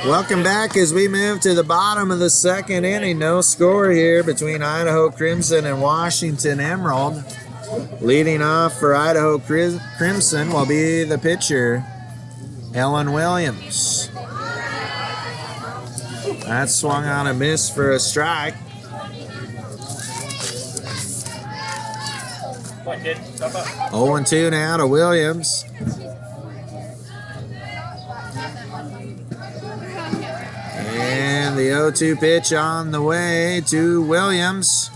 Welcome back as we move to the bottom of the second inning. No score here between Idaho Crimson and Washington Emerald. Leading off for Idaho Crimson will be the pitcher, Ellen Williams. That swung on a miss for a strike. Come on, kid. Stop up. 0-2 now to Williams. And the 0-2 pitch on the way to Williams.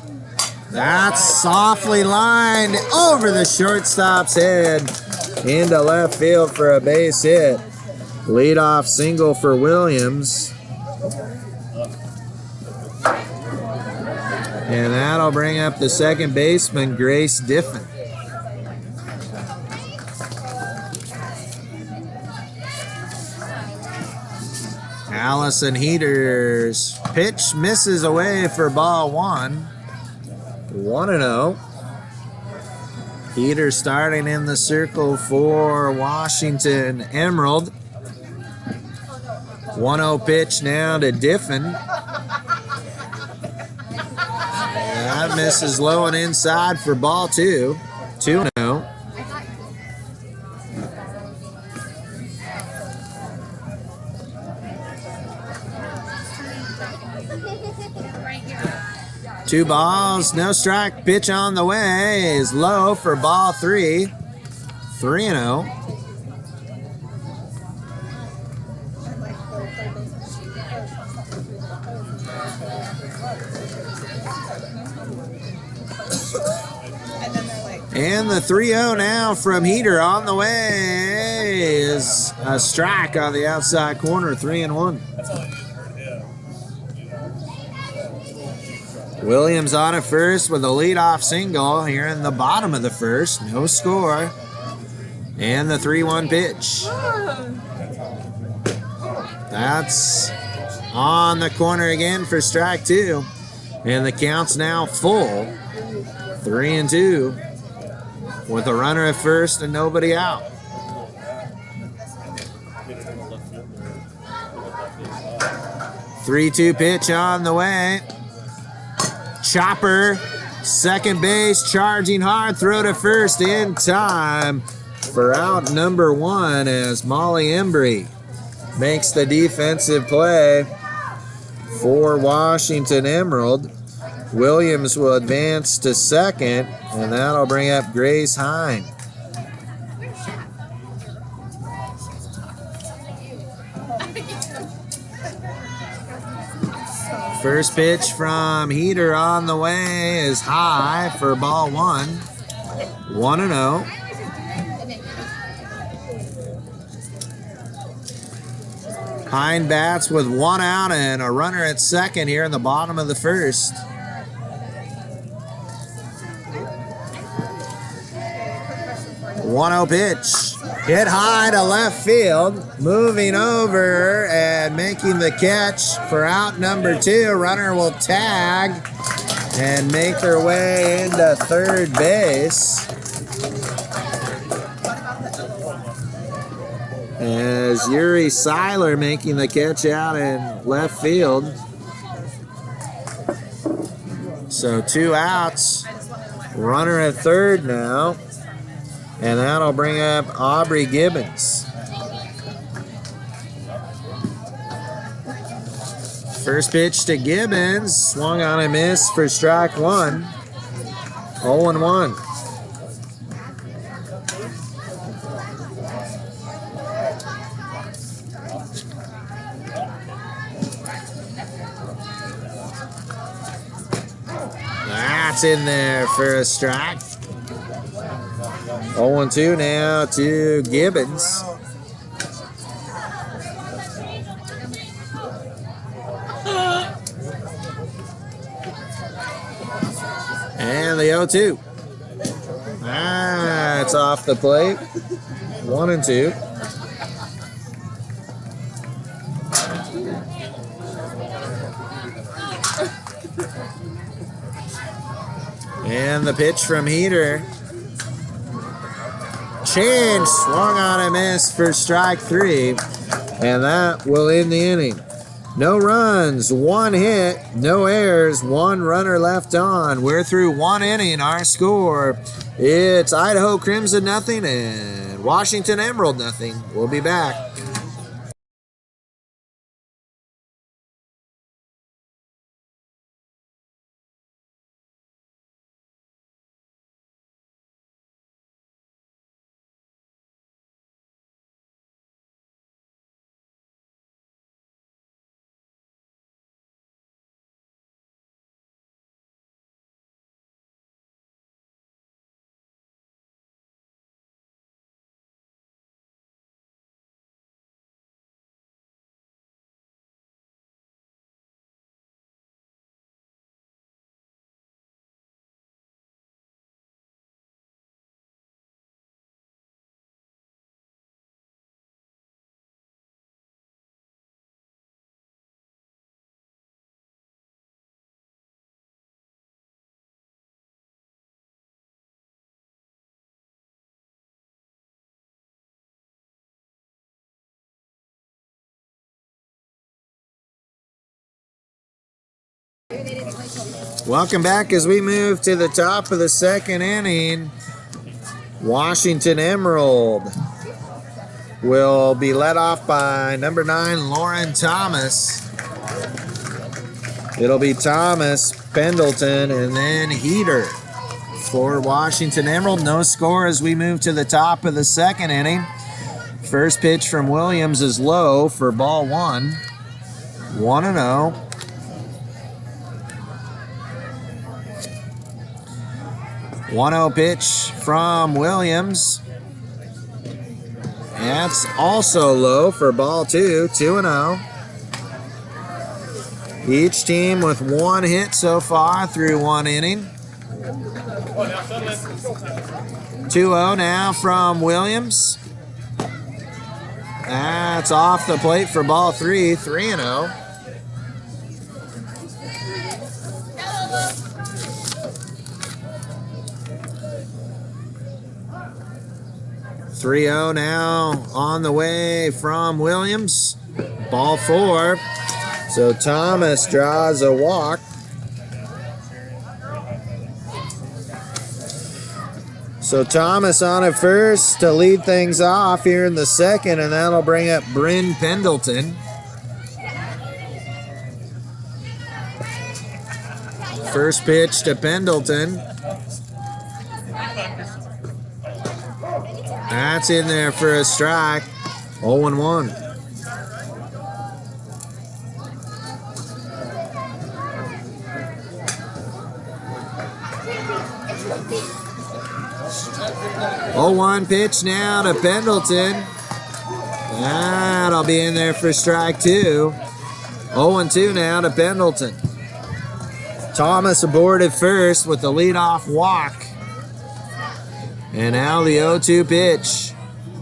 That's softly lined over the shortstop's head into left field for a base hit. Leadoff single for Williams. And that'll bring up the second baseman, Grace Diffin. Allison Heater's pitch misses away for ball one. 1-0. Heater starting in the circle for Washington Emerald. 1-0 pitch now to Diffin. That misses low and inside for ball two. 2-0. Two balls, no strike. Pitch on the way is low for ball three. 3-0. And the 3-0 now from Heater on the way is a strike on the outside corner. 3-1. Williams on at first with a leadoff single here in the bottom of the first. No score. And the 3-1 pitch. That's on the corner again for strike two. And the count's now full. 3-2. With a runner at first and nobody out. 3-2 pitch on the way. Chopper, second base, charging hard, throw to first in time for out number one as Molly Embry makes the defensive play for Washington Emerald. Williams will advance to second, and that'll bring up Grace Hine. First pitch from Heater on the way is high for ball one. 1-0. Hine bats with one out and a runner at second here in the bottom of the first. 1-0 pitch. Hit high to left field. Moving over and making the catch for out number two. Runner will tag and make their way into third base. As Yuri Seiler making the catch out in left field. So two outs. Runner at third now. And that'll bring up Aubrey Gibbons. First pitch to Gibbons. Swung on a miss for strike one. 0-1. That's in there for a strike. 0-2 now to Gibbons. And the 0-2. It's off the plate. 1-2. And the pitch from Heater. Change, swung on a miss for strike three. And that will end the inning. No runs, 1 hit, no errors, 1 runner left on. We're through 1 inning. Our score, it's Idaho Crimson nothing and Washington Emerald nothing. We'll be back. Welcome back as we move to the top of the 2nd inning. Washington Emerald will be led off by number 9, Lauren Thomas. It'll be Thomas, Pendleton, and then Heater for Washington Emerald. No score as we move to the top of the 2nd inning. First pitch from Williams is low for ball 1. 1-0. 1-0 pitch from Williams. That's also low for ball 2. 2-0. Each team with 1 hit so far through 1 inning. 2-0 now from Williams. That's off the plate for ball 3. 3-0. 3-0 now on the way from Williams. Ball 4. So Thomas draws a walk. So Thomas on at first to lead things off here in the 2nd, and that'll bring up Bryn Pendleton. First pitch to Pendleton. That's in there for a strike. 0-1. Oh, 1 pitch now to Pendleton. That'll be in there for strike 2. 0-2 now to Pendleton. Thomas aboard at first with the leadoff walk. And now the 0-2 pitch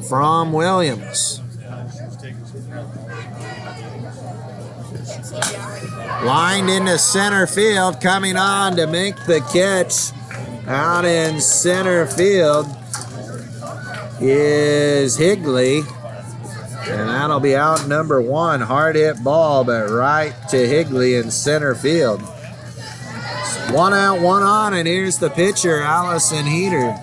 from Williams. Lined into center field, coming on to make the catch out in center field is Higley. And that'll be out number 1. Hard hit ball, but right to Higley in center field. 1 out, 1 on, and here's the pitcher, Allison Heater.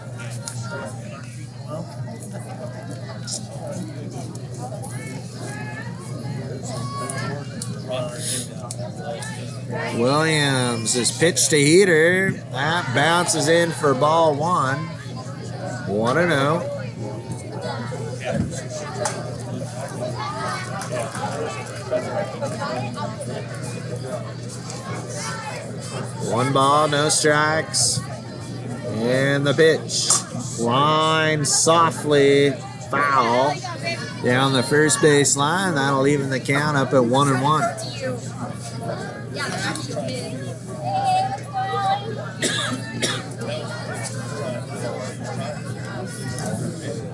Williams is pitched to Heater. That bounces in for ball 1. 1-0. One ball, no strikes. And the pitch. Line softly foul down the first base line. That'll even the count up at 1-1.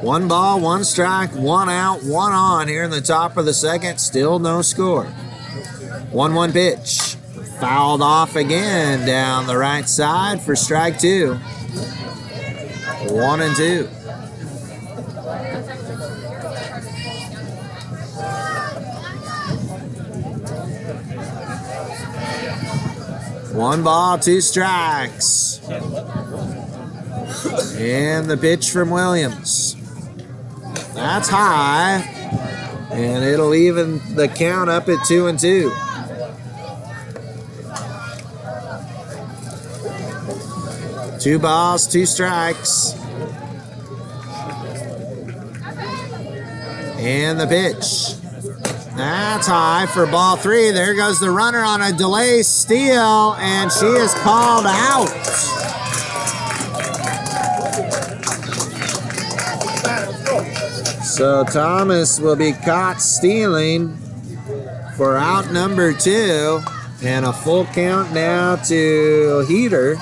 One ball, 1 strike, 1 out, 1 on here in the top of the 2nd. Still no score. 1-1 pitch. Fouled off again down the right side for strike 2. 1-2. 1 ball, 2 strikes. And the pitch from Williams. That's high. And it'll even the count up at 2-2. Two balls, 2 strikes. And the pitch. That's high for ball 3. There goes the runner on a delay steal, and she is called out. So Thomas will be caught stealing for out number 2, and a full count now to Heater.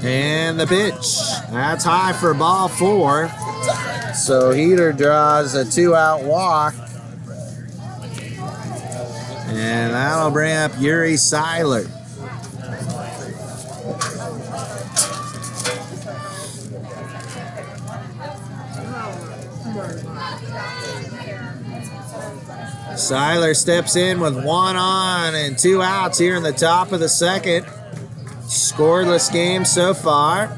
And the pitch. That's high for ball 4. So Heater draws a 2-out walk. And that'll bring up Yuri Seiler. Seiler steps in with 1 on and 2 outs here in the top of the second. Scoreless game so far.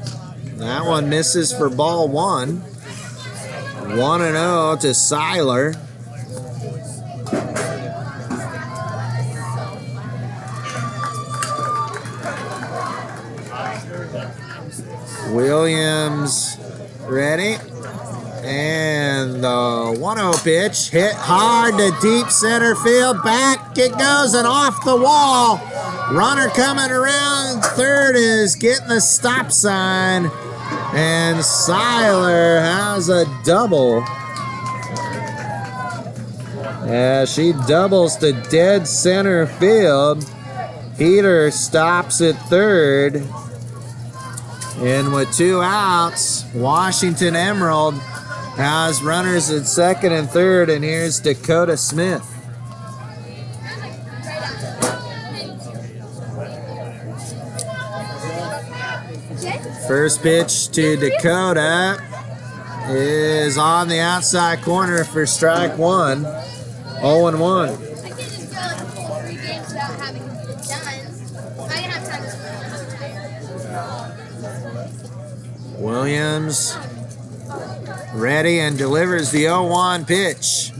That one misses for ball 1. 1-0 to Seiler. Williams ready. And the 1-0 pitch hit hard to deep center field. Back it goes and off the wall. Runner coming around third is getting the stop sign. And Seiler has a double. As she doubles to dead center field. Heater stops at third. And with 2 outs, Washington Emerald has runners at second and third, and here's Dakota Smith. First pitch to Dakota is on the outside corner for strike 1. 0-1. Williams ready and delivers the 0-1 pitch.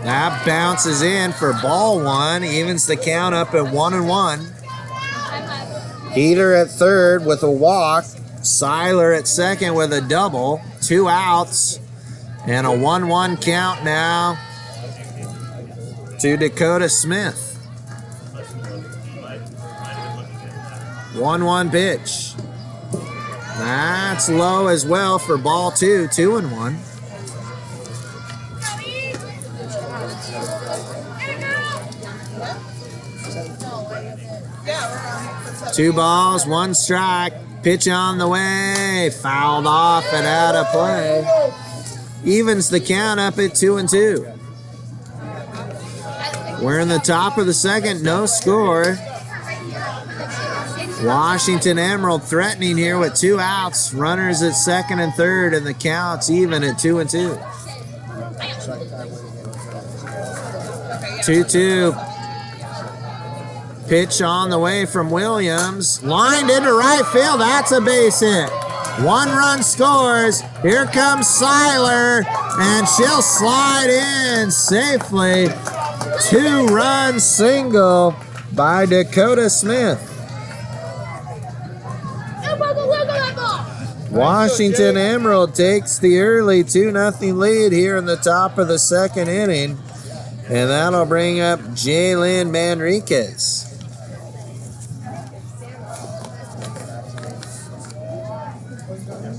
That bounces in for ball 1, evens the count up at 1-1. Heater at third with a walk. Seiler at second with a double. 2 outs. And a 1-1 count now to Dakota Smith. 1-1 pitch. That's low as well for ball 2. 2-1. Two balls, 1 strike. Pitch on the way. Fouled off and out of play. Evens the count up at 2-2. We're in the top of the second. No score. Washington Emerald threatening here with 2 outs. Runners at second and third, and the count's even at 2-2. 2-2. Pitch on the way from Williams. Lined into right field. That's a base hit. 1 run scores. Here comes Seiler, and she'll slide in safely. 2-run single by Dakota Smith. Washington Emerald takes the early 2-0 lead here in the top of the second inning. And that'll bring up Jaylyn Manriquez.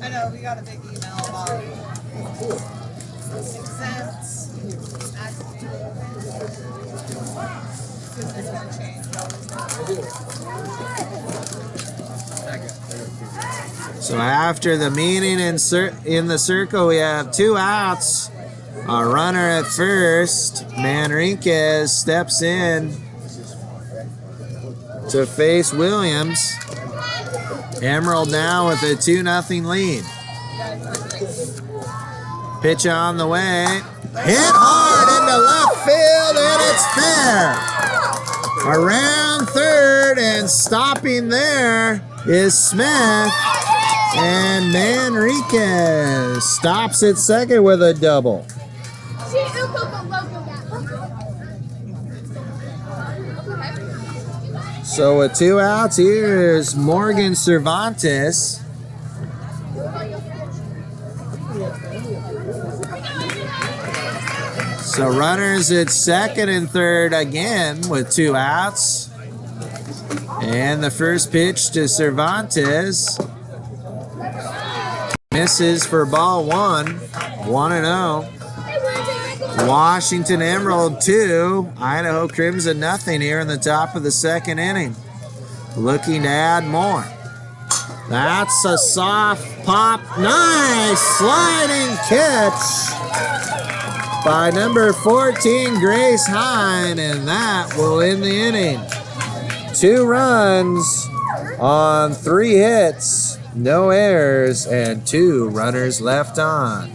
I know, we got a big email about 6 cents. It's gonna change. So after the meeting in the circle, we have 2 outs. A runner at first. Manriquez steps in to face Williams. Emerald now with a 2-0 lead. Pitch on the way. Hit hard to left field, and it's fair. Around third, and stopping there is Smith. And Manriquez stops at second with a double. So with 2 outs, here's Morgan Cervantes. So runners at second and third again with 2 outs. And the first pitch to Cervantes misses for ball 1. 1-0. Washington Emerald 2, Idaho Crimson nothing here in the top of the second inning. Looking to add more. That's a soft pop. Nice sliding catch by number 14, Grace Hine, and that will end the inning. 2 runs on 3 hits, no errors, and 2 runners left on.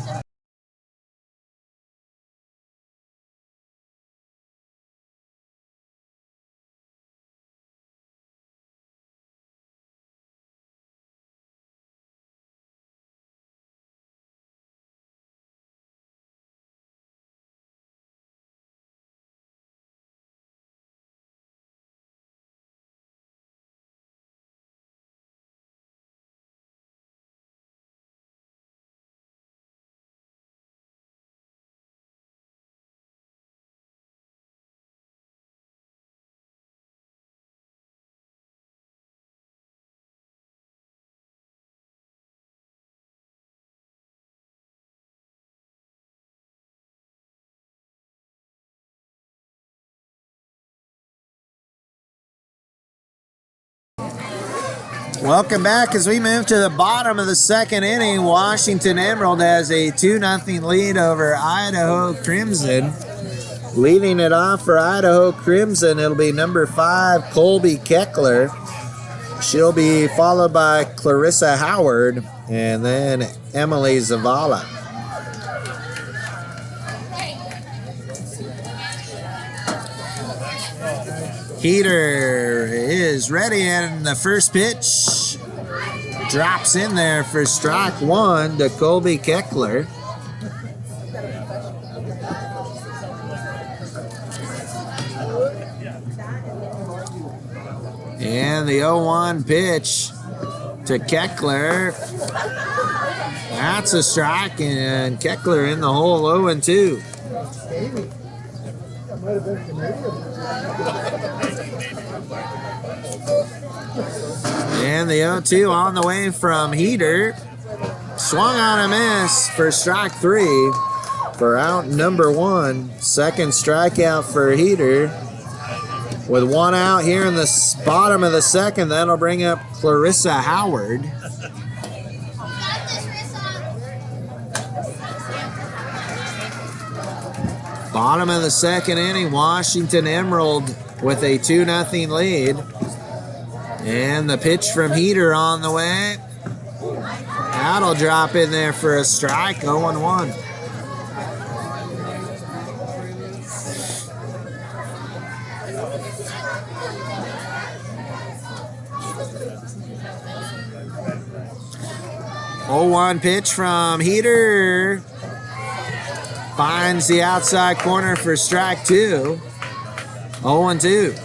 Welcome back as we move to the bottom of the second inning. Washington Emerald has a 2-0 lead over Idaho Crimson. Leading it off for Idaho Crimson, it'll be number 5, Colby Keckler. She'll be followed by Clarissa Howard and then Emily Zavala. Heater is ready, and the first pitch drops in there for strike 1 to Colby Keckler. And the 0-1 pitch to Keckler. That's a strike, and Keckler in the hole 0-2. And the 0-2 on the way from Heater. Swung on a miss for strike 3 for out number 1. Second strikeout for Heater. With 1 out here in the bottom of the second, that'll bring up Clarissa Howard. Bottom of the second inning, Washington Emerald with a 2-0 lead. And the pitch from Heater on the way. That'll drop in there for a strike, 0-1. Oh, 0-1 pitch from Heater. Finds the outside corner for strike 2. 0-2.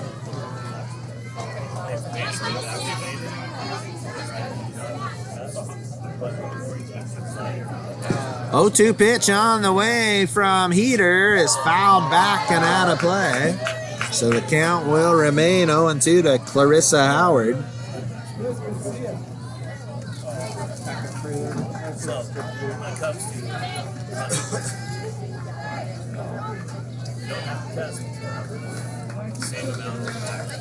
0-2 pitch on the way from Heater is fouled back and out of play. So the count will remain 0-2 to Clarissa Howard.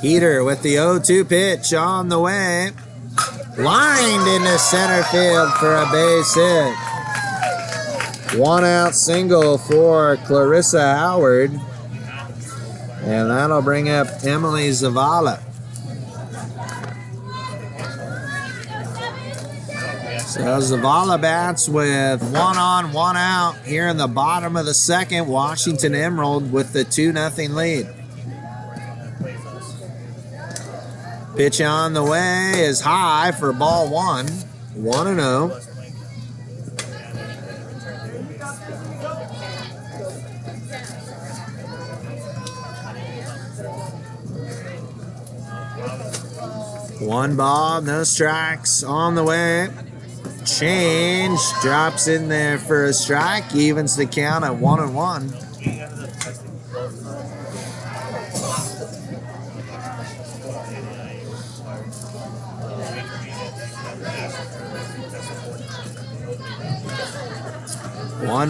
Heater with the 0-2 pitch on the way. Lined into center field for a base hit. 1 out single for Clarissa Howard. And that'll bring up Emily Zavala. So Zavala bats with 1 on, 1 out here in the bottom of the second. Washington Emerald with the 2-0 lead. Pitch on the way is high for ball 1. 1-0. One ball, no strikes on the way. Change, drops in there for a strike, evens the count at 1-1.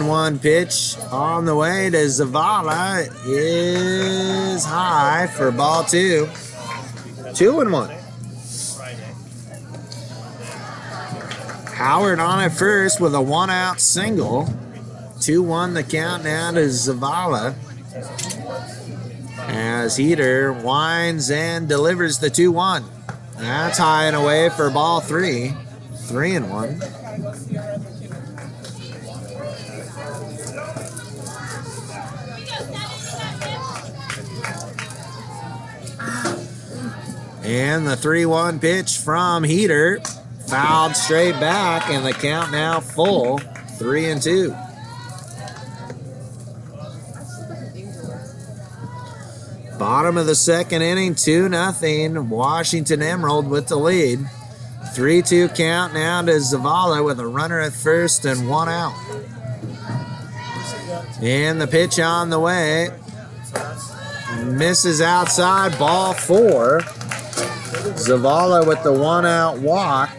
One pitch on the way to Zavala is high for ball 2. 2-1. Howard on it first with a 1-out single. 2-1 the count now to Zavala. As Heater winds and delivers the 2-1. That's high and away for ball 3. 3-1. And the 3-1 pitch from Heater. Fouled straight back, and the count now full. 3-2. Bottom of the second inning, 2-0. Washington Emerald with the lead. 3-2 count now to Zavala with a runner at first and 1 out. And the pitch on the way. Misses outside, ball 4. Zavala with the 1-out walk.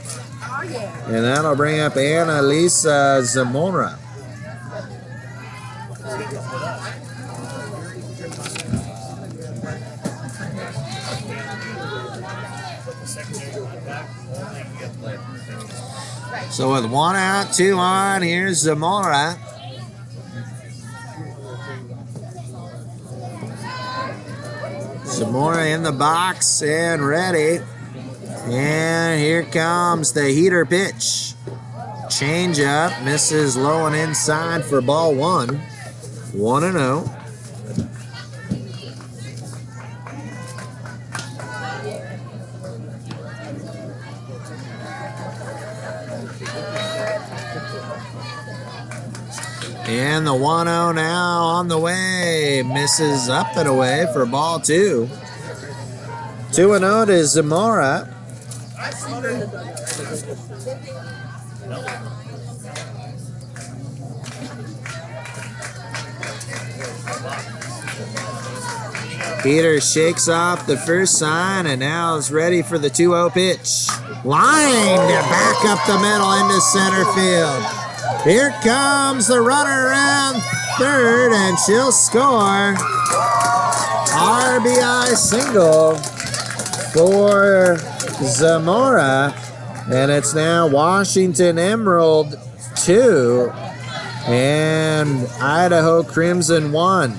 And that'll bring up Annalisa Zamora. So with 1 out, 2 on, here's Zamora. Zamora in the box and ready. And here comes the Heater pitch. Change up, misses low and inside for ball 1. 1-0. And the 1-0 now on the way. Misses up and away for ball 2. 2-0 to Zamora. Peter shakes off the first sign and now is ready for the 2-0 pitch. Lined back up the middle into center field. Here comes the runner around third, and she'll score. RBI single for Zamora, and it's now Washington Emerald 2 and Idaho Crimson 1.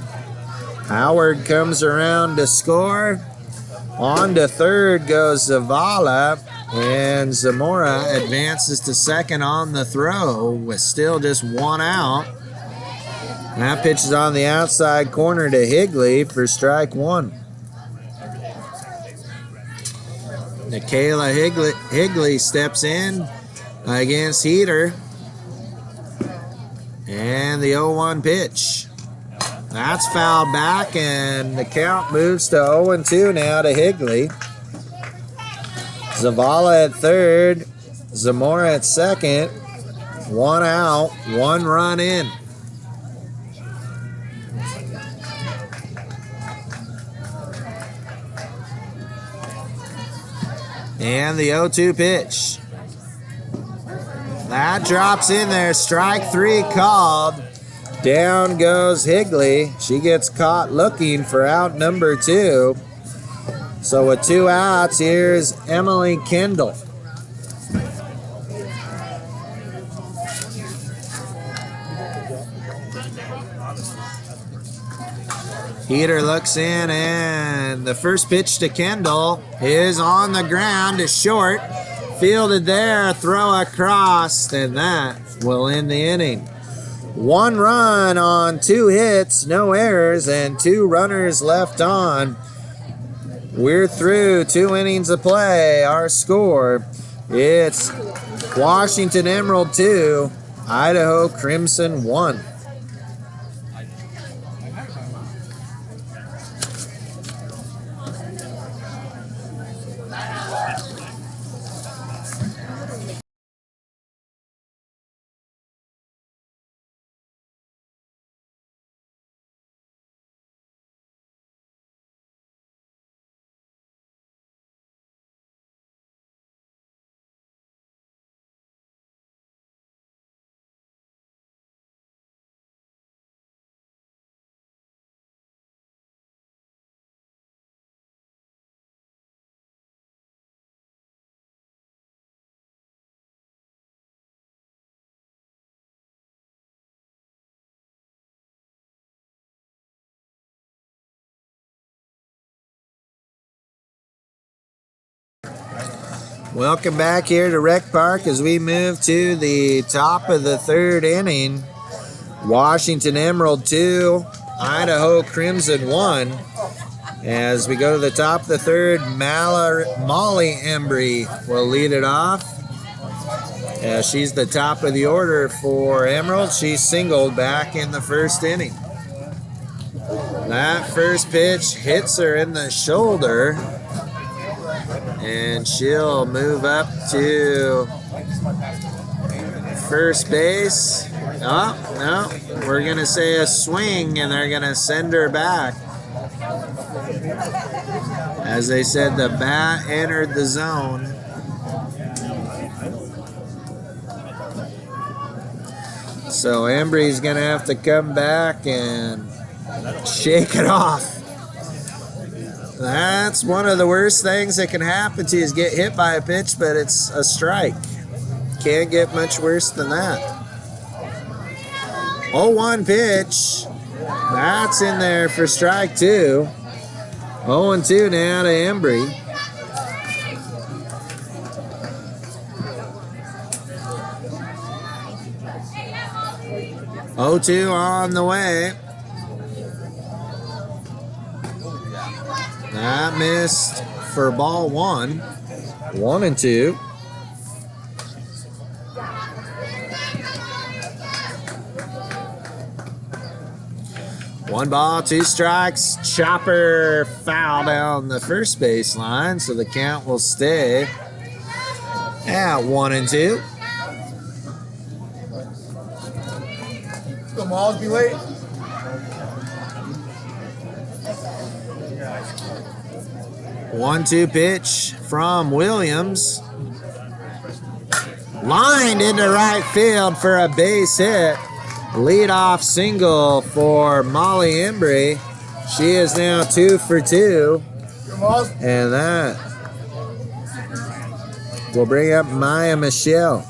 Howard comes around to score. On to third goes Zavala, and Zamora advances to second on the throw with still just 1 out. That pitch is on the outside corner to Higley for strike 1. Nikayla Higley steps in against Heater. And the 0-1 pitch. That's fouled back, and the count moves to 0-2 now to Higley. Zavala at third, Zamora at second. 1 out, 1 run in. And the 0-2 pitch. That drops in there. Strike 3 called. Down goes Higley. She gets caught looking for out number 2. So with 2 outs, here's Emily Kendall. Heater looks in, and the first pitch to Kendall is on the ground to short. fielded there, throw across, and that will end the inning. 1 run on 2 hits, no errors, and 2 runners left on. We're through 2 innings of play. Our score, it's Washington Emerald 2, Idaho Crimson 1. Welcome back here to Rec Park as we move to the top of the 3rd inning. Washington Emerald 2, Idaho Crimson 1. As we go to the top of the 3rd, Molly Embry will lead it off. She's the top of the order for Emerald. She singled back in the 1st inning. That first pitch hits her in the shoulder, and she'll move up to first base. Oh, no, we're going to say a swing, and they're going to send her back. As they said, the bat entered the zone. So Embry's going to have to come back and shake it off. That's one of the worst things that can happen to you is get hit by a pitch, but it's a strike. Can't get much worse than that. 0-1 pitch. That's in there for strike 2. 0-2 now to Embry. Oh-2 on the way. That missed for ball 1. 1-2. One ball, 2 strikes. Chopper foul down the first baseline, so the count will stay at 1-2. Come on, be late. 1-2 pitch from Williams. Lined into right field for a base hit. Leadoff single for Molly Embry. She is now 2 for 2. And that will bring up Maya Michelle.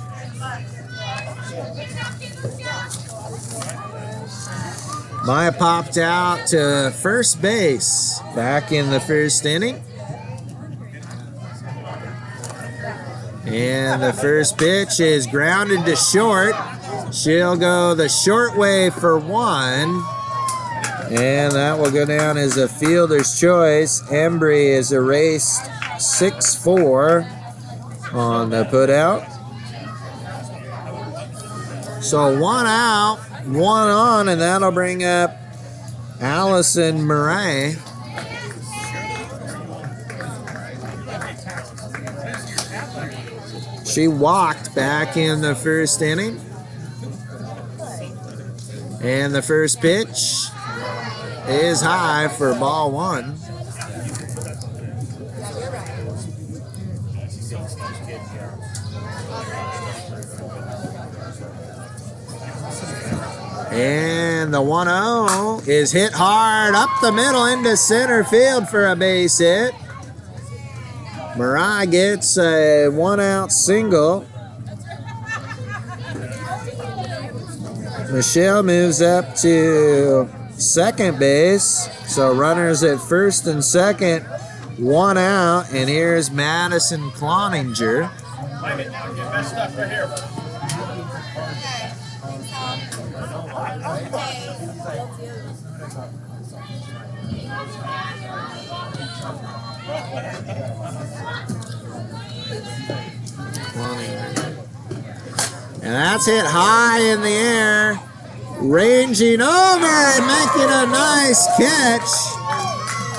Maya popped out to first base back in the 1st inning. And the first pitch is grounded to short. She'll go the short way for 1. And that will go down as a fielder's choice. Embry is erased 6-4 on the putout. So 1 out, 1 on, and that'll bring up Allison Murray. She walked back in the 1st inning. And the first pitch is high for ball 1. And the 1-0 is hit hard up the middle into center field for a base hit. Mariah gets a 1-out single. Michelle moves up to second base. So runners at first and second, 1 out. And here's Madison Cloninger. And that's hit high in the air. Ranging over and making a nice catch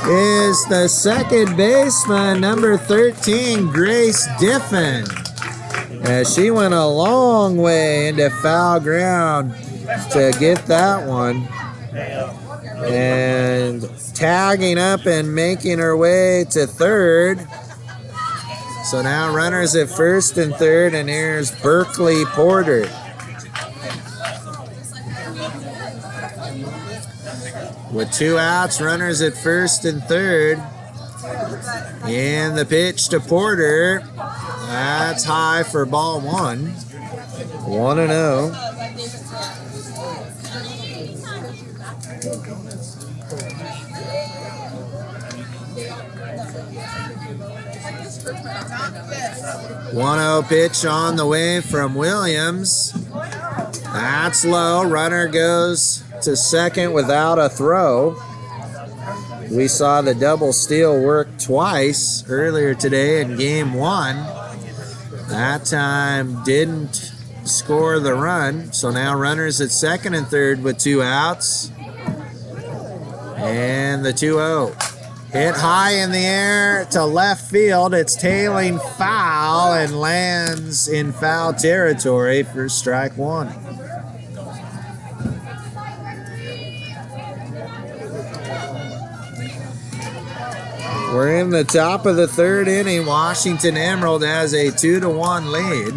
is the second baseman, number 13, Grace Diffin. As she went a long way into foul ground to get that one. And tagging up and making her way to third. So now runners at first and third, and here's Berkeley Porter. With 2 outs, runners at first and third. And the pitch to Porter. That's high for ball 1. 1-0. One-0 pitch on the way from Williams. That's low. Runner goes to second without a throw. We saw the double steal work twice earlier today in game 1. That time didn't score the run. So now runners at second and third with 2 outs. And the 2-0. Hit high in the air to left field. It's tailing foul and lands in foul territory for strike 1. We're in the top of the third inning. Washington Emerald has a 2-1 lead.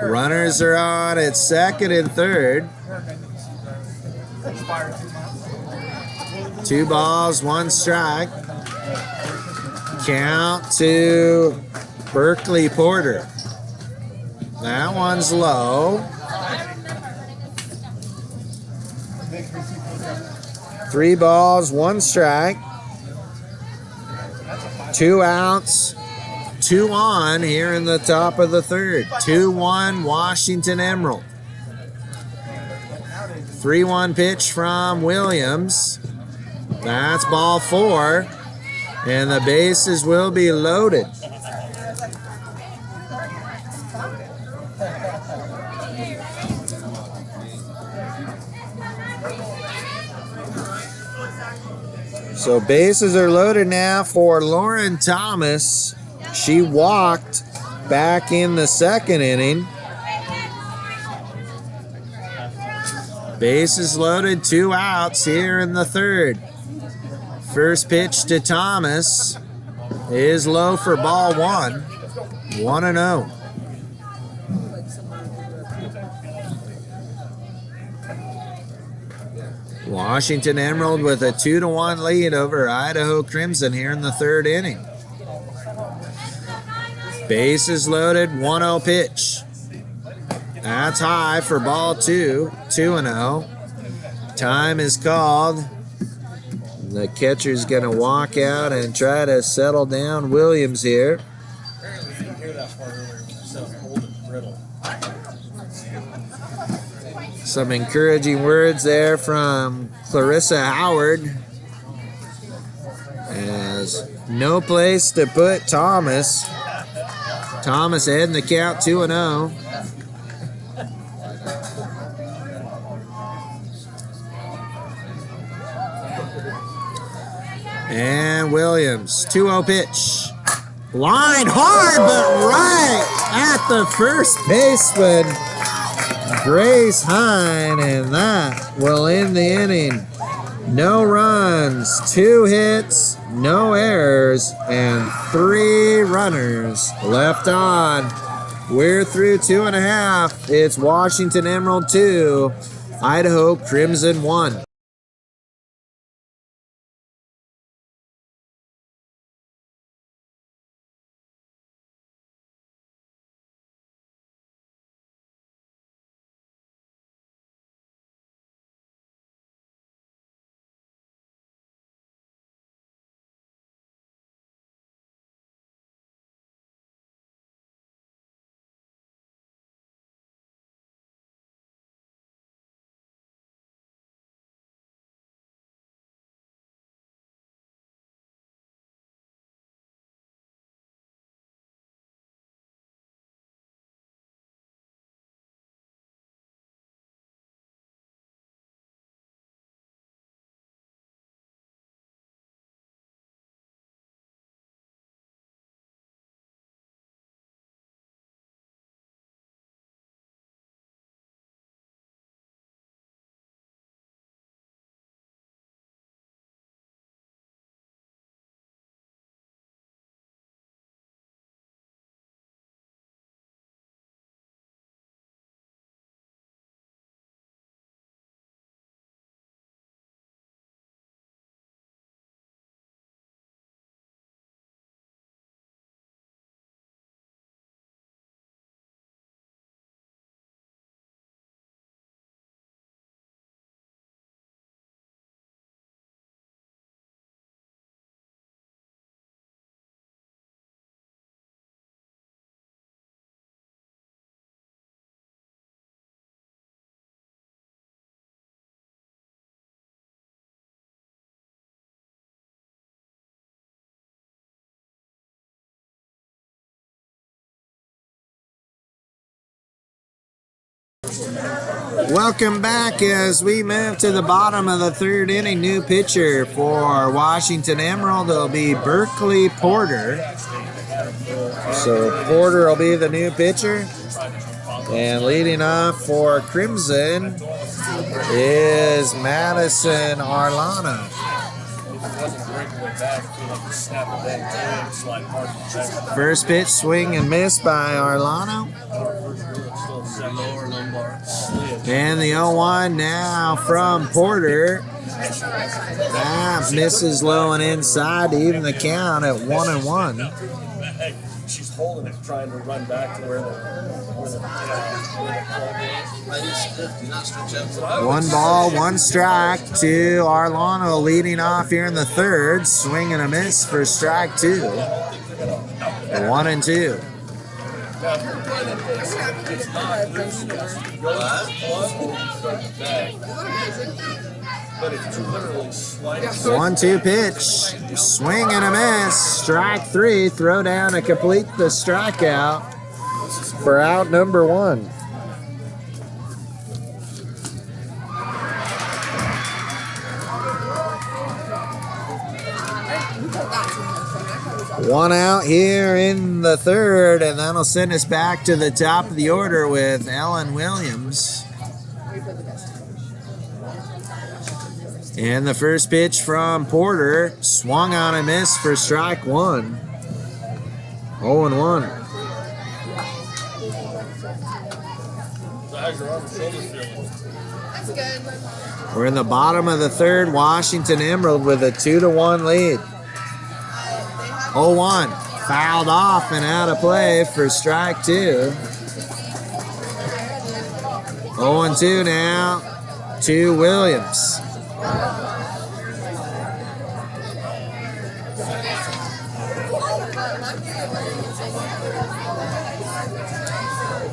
Runners are on at second and third. 2 balls, 1 strike. Count to Berkeley Porter. That one's low. 3 balls, 1 strike. 2 outs. 2 on here in the top of the third. 2-1 Washington Emerald. 3-1 pitch from Williams. That's ball 4. And the bases will be loaded. So bases are loaded now for Lauren Thomas. She walked back in the second inning. Bases loaded, 2 outs here in the third. First pitch to Thomas is low for ball 1. 1-0. Washington Emerald with a 2-1 lead over Idaho Crimson here in the third inning. Bases loaded, 1-0 pitch. That's high for ball 2, 2-0. Time is called. The catcher's going to walk out and try to settle down Williams here. Some encouraging words there from Clarissa Howard. As no place to put Thomas. Thomas ahead in the count, 2-0. And Williams, 2-0 pitch. Line hard, but right at the first baseman, Grace Hine, and that will end the inning. No runs, 2 hits, no errors, and 3 runners left on. We're through 2.5. It's Washington Emerald 2, Idaho Crimson 1. Welcome back as we move to the bottom of the third inning. New pitcher for Washington Emerald will be Berkeley Porter. So Porter will be the new pitcher. And leading off for Crimson is Madison Arlano. First pitch, swing and miss by Arlano. And the 0-1 now from Porter. That misses low and inside to even the count at 1-1. She's holding it, trying to run back to where the 1 ball, 1 strike to Arlano, leading off here in the third. Swing and a miss for strike 2. 1-2. but it's literally sliding. 1-2 pitch, swing and a miss. Strike 3, throw down to complete the strikeout for out number 1. One out here in the third, and that'll send us back to the top of the order with Ellen Williams. And the first pitch from Porter, swung on a miss for strike 1. 0-1. That's good. We're in the bottom of the third. Washington Emerald with a 2-1 lead. 0-1, fouled off and out of play for strike 2. 0-2 now to Williams.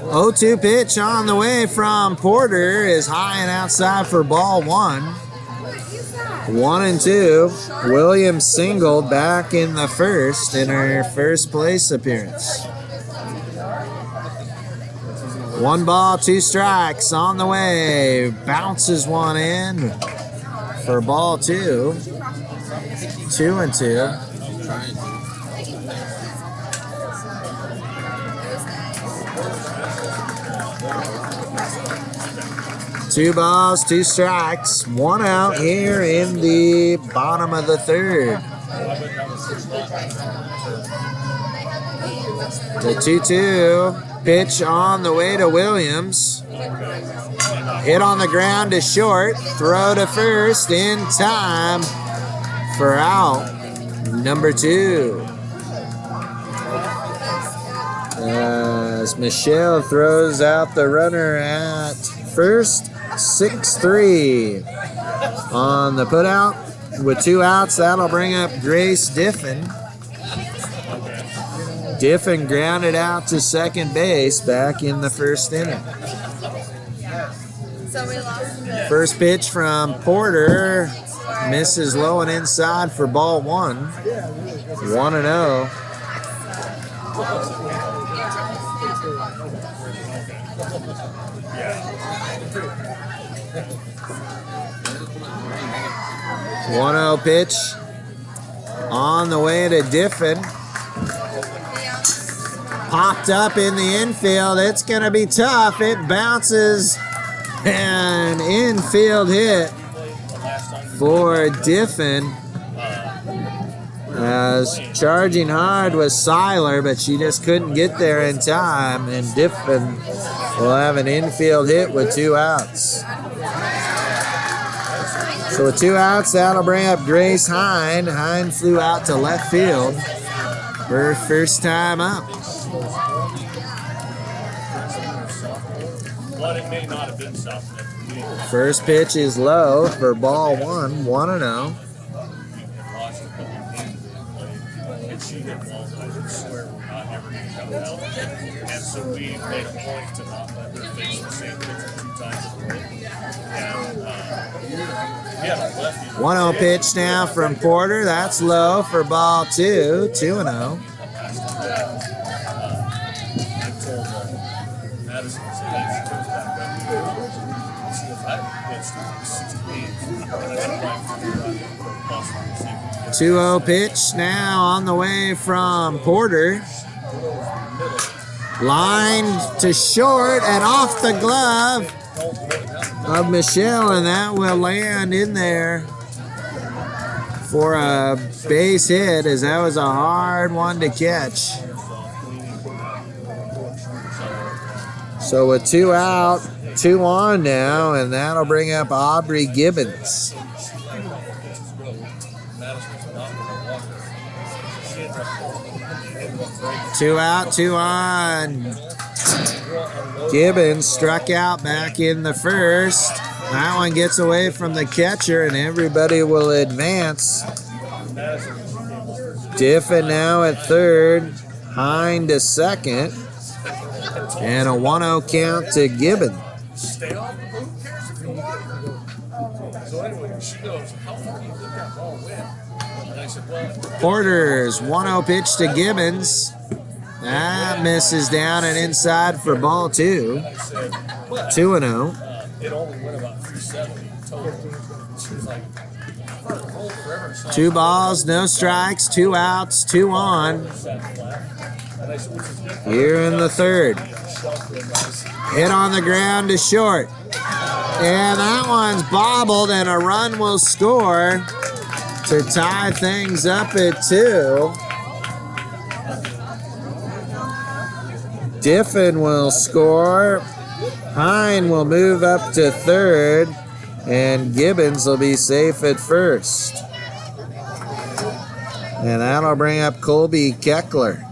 Oh-2 pitch on the way from Porter is high and outside for ball 1. 1-2. Williams singled back in the first in her first place appearance. 1 ball, 2 strikes on the way. Bounces one in for ball 2. 2-2. 2 balls, 2 strikes, 1 out here in the bottom of the third. The 2-2 pitch on the way to Williams. Hit on the ground to short. Throw to first in time for out number 2. As Michelle throws out the runner at first. 6-3 on the putout with 2 outs. That'll bring up Grace Diffin. Diffin grounded out to second base back in the first inning. So we lost. First pitch from Porter misses low and inside for ball 1. 1-0. Yeah. 1-0 pitch on the way to Diffin. Popped up in the infield. It's going to be tough. It bounces. An infield hit for Diffin. As charging hard was Seiler, but she just couldn't get there in time. And Diffin will have an infield hit with 2 outs. So with 2 outs, that'll bring up Grace Hine. Hine flew out to left field for her first time up. First pitch is low for ball 1, 1-0. And so we made a point to not let her face the same pitcher 2 times in a row. And 1-0 pitch now from Porter. That's low for ball 2, 2-0. Madison and said, hey, she goes back up here. She goes, I pitched like 60 games. And I said, like, possibly 2-0 pitch now on the way from Porter. Lined to short and off the glove of Michelle, and that will land in there for a base hit, as that was a hard one to catch. So with 2 out, 2 on now, and that'll bring up Aubrey Gibbons. Two out, 2 on. Gibbons struck out back in the first. That one gets away from the catcher, and everybody will advance. Diffin now at third. Hine to second. And a 1-0 count to Gibbons. Stay on the boot, cares if you want. So anyway, she goes, how far do you think that ball went? And I said, well, Porter's 1-0 pitch to Gibbons. That misses down and inside for ball 2. 2-0. It only went about 370 total. She was like, 2 balls, no strikes, 2 outs, 2 on. Here in the third. Hit on the ground to short. And that one's bobbled, and a run will score to tie things up at 2. Diffin will score. Hine will move up to third, and Gibbons will be safe at first. And that'll bring up Colby Keckler.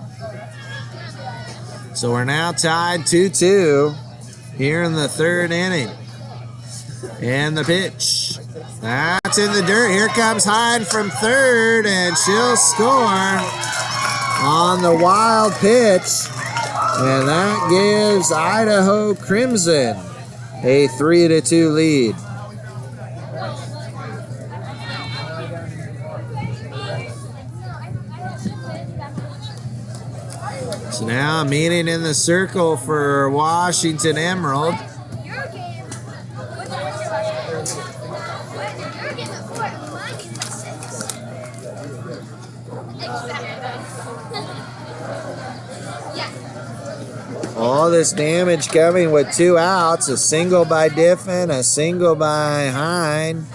So we're now tied 2-2 here in the third inning. And the pitch. That's in the dirt. Here comes Hine from third, and she'll score on the wild pitch. And that gives Idaho Crimson a 3-2 lead. So now a meeting in the circle for Washington Emerald. All this damage coming with 2 outs. A single by Diffin, a single by Hine,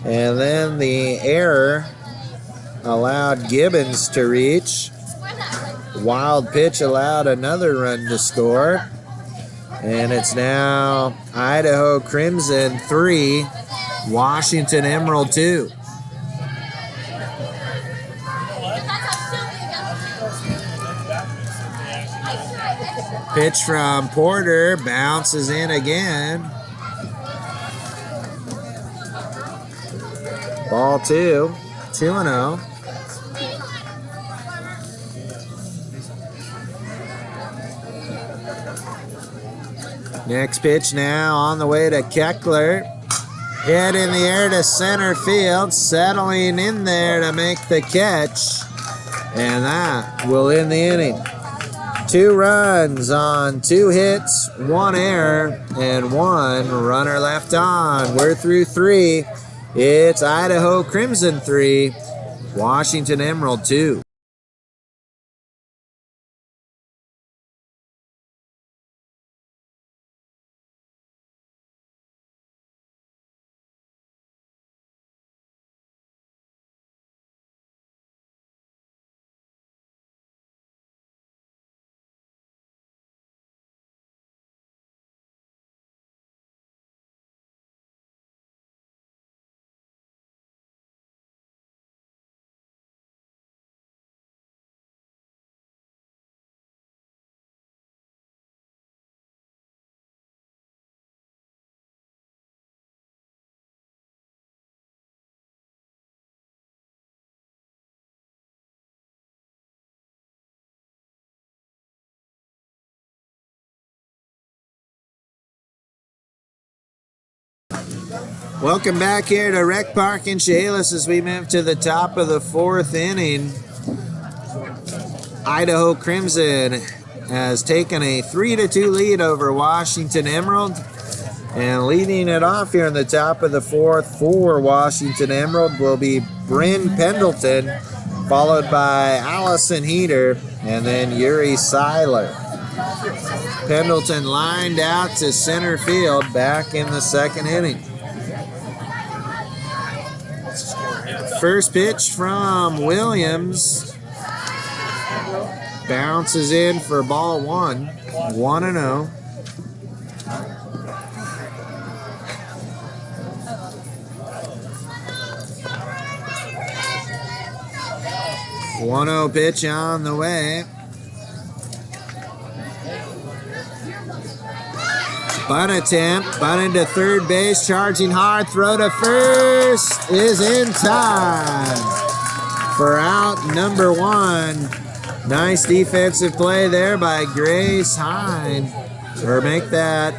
and then the error allowed Gibbons to reach. Wild pitch allowed another run to score. And it's now Idaho Crimson 3, Washington Emerald 2. Pitch from Porter, bounces in again. Ball 2, 2-0. Next pitch now on the way to Keckler. Hit in the air to center field, settling in there to make the catch. And that will end the inning. 2 runs on 2 hits, 1 error, and 1 runner left on. We're through 3. It's Idaho Crimson 3, Washington Emerald 2. Welcome back here to Rec Park in Chehalis as we move to the top of the 4th inning. Idaho Crimson has taken a 3-2 lead over Washington Emerald. And leading it off here in the top of the fourth for Washington Emerald will be Bryn Pendleton, followed by Allison Heater, and then Yuri Seiler. Pendleton lined out to center field back in the second inning. First pitch from Williams. Bounces in for ball one. 1-0. One-0 pitch on the way. Bunt attempt, bunting to third base, charging hard, throw to first is in time for out number one. Nice defensive play there by Grace Hine, or make that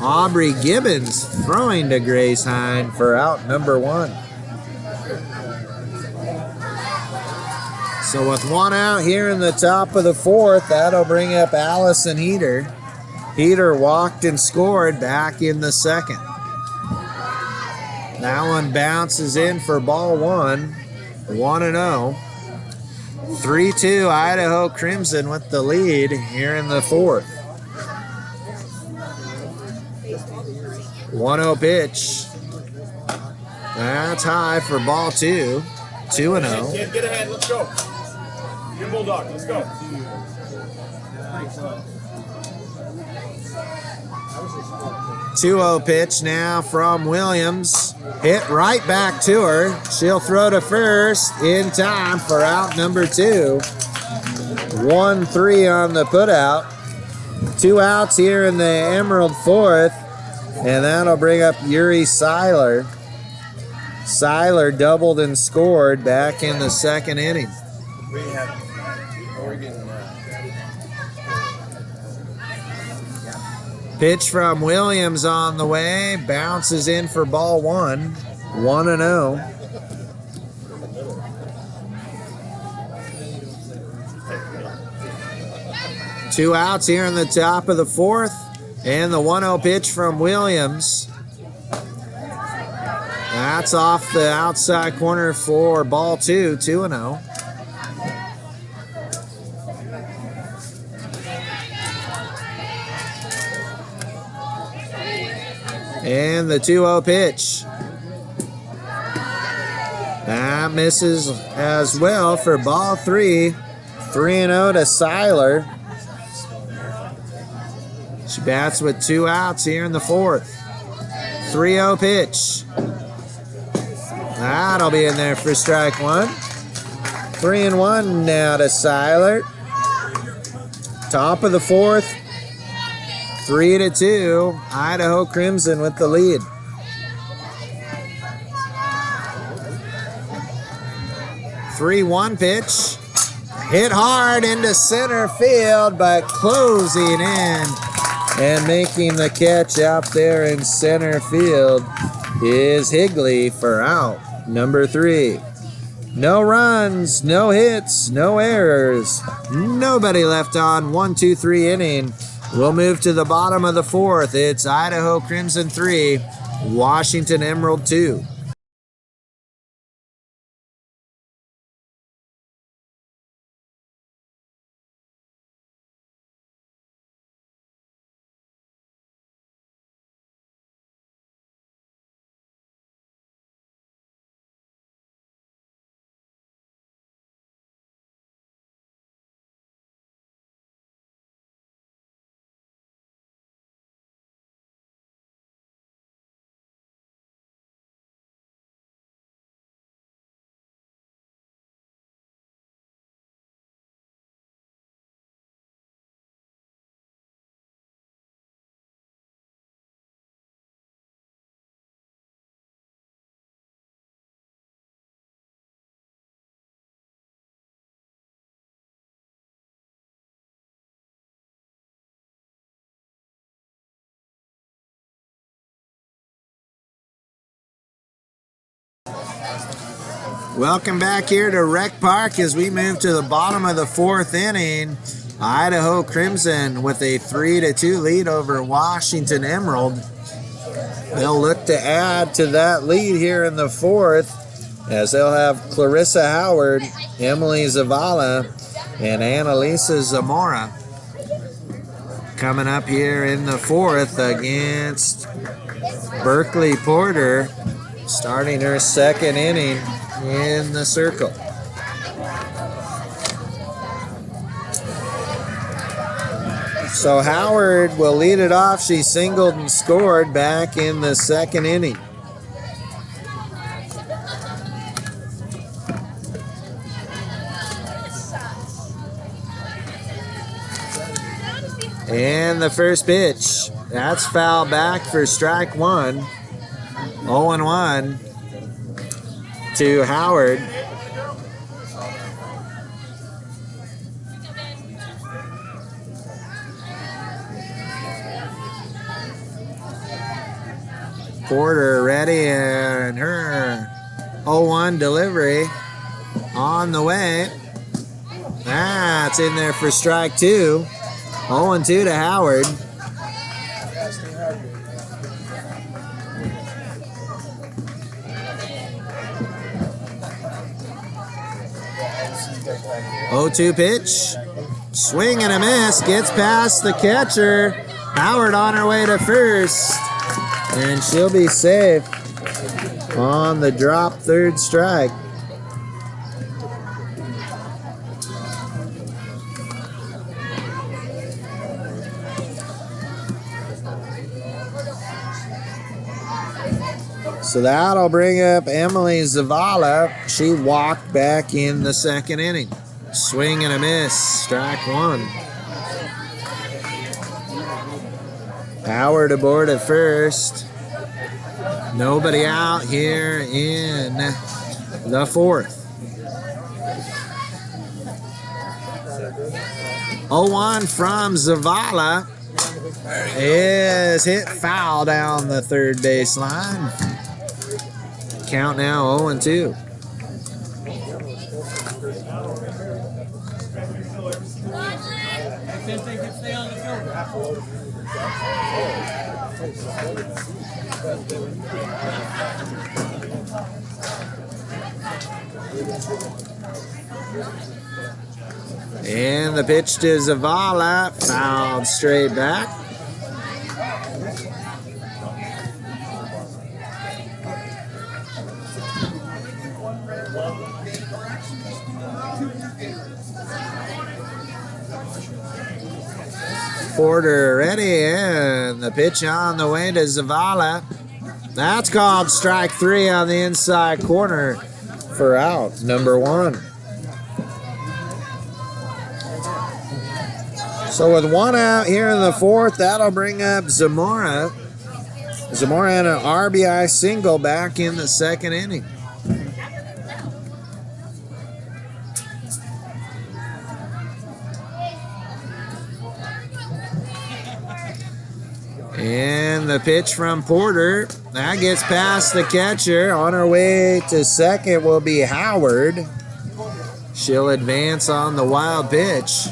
Aubrey Gibbons throwing to Grace Hine for out number one. So with one out here in the top of the fourth, that'll bring up Allison Heater. Heater walked and scored back in the second. That one bounces in for ball one. 1-0. 3-2 Idaho Crimson with the lead here in the fourth. 1-0 pitch. That's high for ball two. 2-0. Kid, get ahead. Let's go. You're Bulldog. Let's go. 2-0 pitch now from Williams. Hit right back to her. She'll throw to first in time for out number two. 1-3 on the putout. 2 outs here in the Emerald fourth. And that'll bring up Yuri Seiler. Seiler doubled and scored back in the second inning. We have Oregon. Pitch from Williams on the way. Bounces in for ball one. 1-0. Two outs here in the top of the fourth. And the 1-0 pitch from Williams. That's off the outside corner for ball two. 2-0. And the 2-0 pitch. That misses as well for ball three. 3-0 to Seiler. She bats with 2 outs here in the fourth. 3-0 pitch. That'll be in there for strike one. 3-1 now to Seiler. Top of the fourth. 3-2, Idaho Crimson with the lead. Three-one pitch. Hit hard into center field, but closing in and making the catch out there in center field is Higley for out number 3. No runs, no hits, no errors. Nobody left on 1-2-3 inning. We'll move to the bottom of the fourth. It's Idaho Crimson 3, Washington Emerald 2. Welcome back here to Rec Park as we move to the bottom of the fourth inning. Idaho Crimson with a 3-2 lead over Washington Emerald. They'll look to add to that lead here in the fourth, as they'll have Clarissa Howard, Emily Zavala, and Annalisa Zamora coming up here in the fourth against Berkeley Porter, starting her second inning in the circle. So Howard will lead it off. She singled and scored back in the second inning. And the first pitch, that's foul back for strike one. 0-1 to Howard. Porter ready, and her 0-1 delivery on the way. That's in there for strike two. 0-2 to Howard. Oh-2 pitch. Swing and a miss. Gets past the catcher. Howard on her way to first. And she'll be safe on the drop third strike. So that'll bring up Emily Zavala. She walked back in the second inning. Swing and a miss, strike one. Howard aboard at first. Nobody out here in the fourth. 0-1 from Zavala is hit foul down the third baseline. Count now 0-2. And the pitch to Zavala, fouled straight back. Porter ready, and the pitch on the way to Zavala. That's called strike three on the inside corner for out number one. So with one out here in the fourth, that'll bring up Zamora. Zamora had an RBI single back in the second inning. And the pitch from Porter, that gets past the catcher. On her way to second will be Howard. She'll advance on the wild pitch.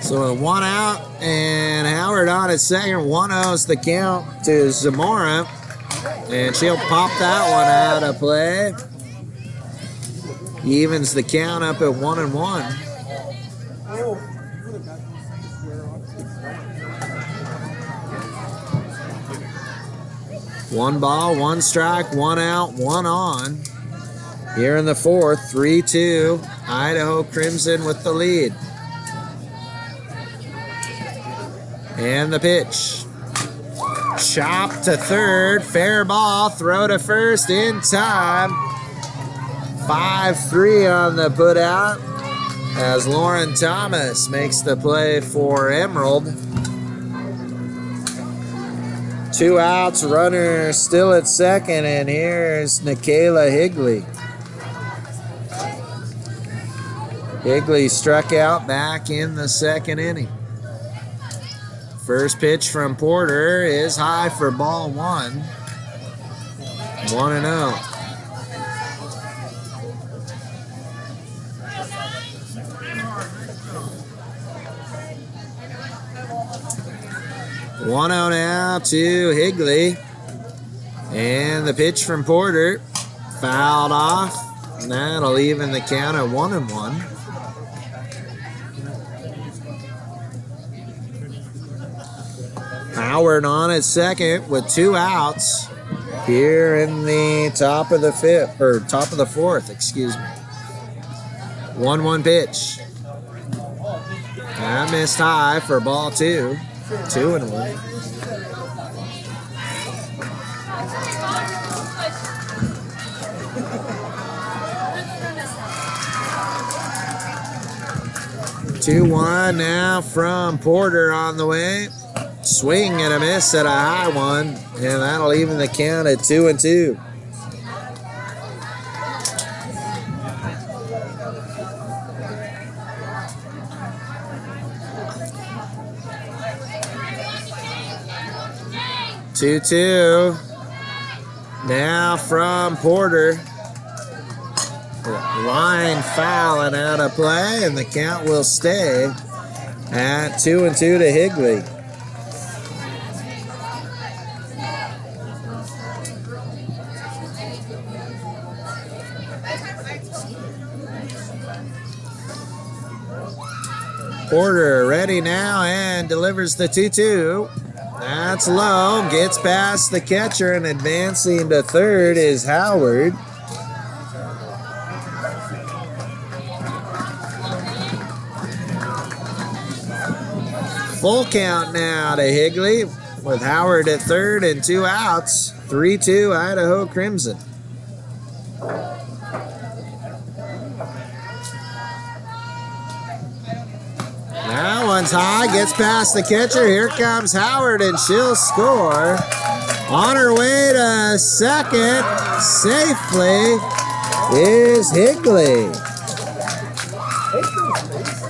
So with one out and Howard on at second, 1-0's the count to Zamora. And she'll pop that one out of play. Evens the count up at 1-1. One ball, one strike, one out, one on. Here in the fourth, 3-2. Idaho Crimson with the lead. And the pitch. Chop to third. Fair ball. Throw to first in time. 5-3 on the put out as Lauren Thomas makes the play for Emerald. Two outs. Runner still at second. And here's Nikayla Higley. Higley struck out back in the second inning. First pitch from Porter is high for ball one. 1-0. One out now to Higley. And the pitch from Porter fouled off. And that'll even the count at 1-1. Howard on at second with 2 outs here in the top of the fourth, excuse me. 1-1 pitch. That missed high for ball 2. 2-1. Two one now from Porter on the way. Swing and a miss at a high one, and that'll even the count at 2-2. Two now from Porter. Line foul and out of play, and the count will stay at 2-2 to Higley. Porter ready now and delivers the 2-2. That's low, gets past the catcher, and advancing to third is Howard. Full count now to Higley with Howard at third and 2 outs. 3-2 Idaho Crimson. That one's high, gets past the catcher. Here comes Howard, and she'll score. On her way to second, safely, is Higley.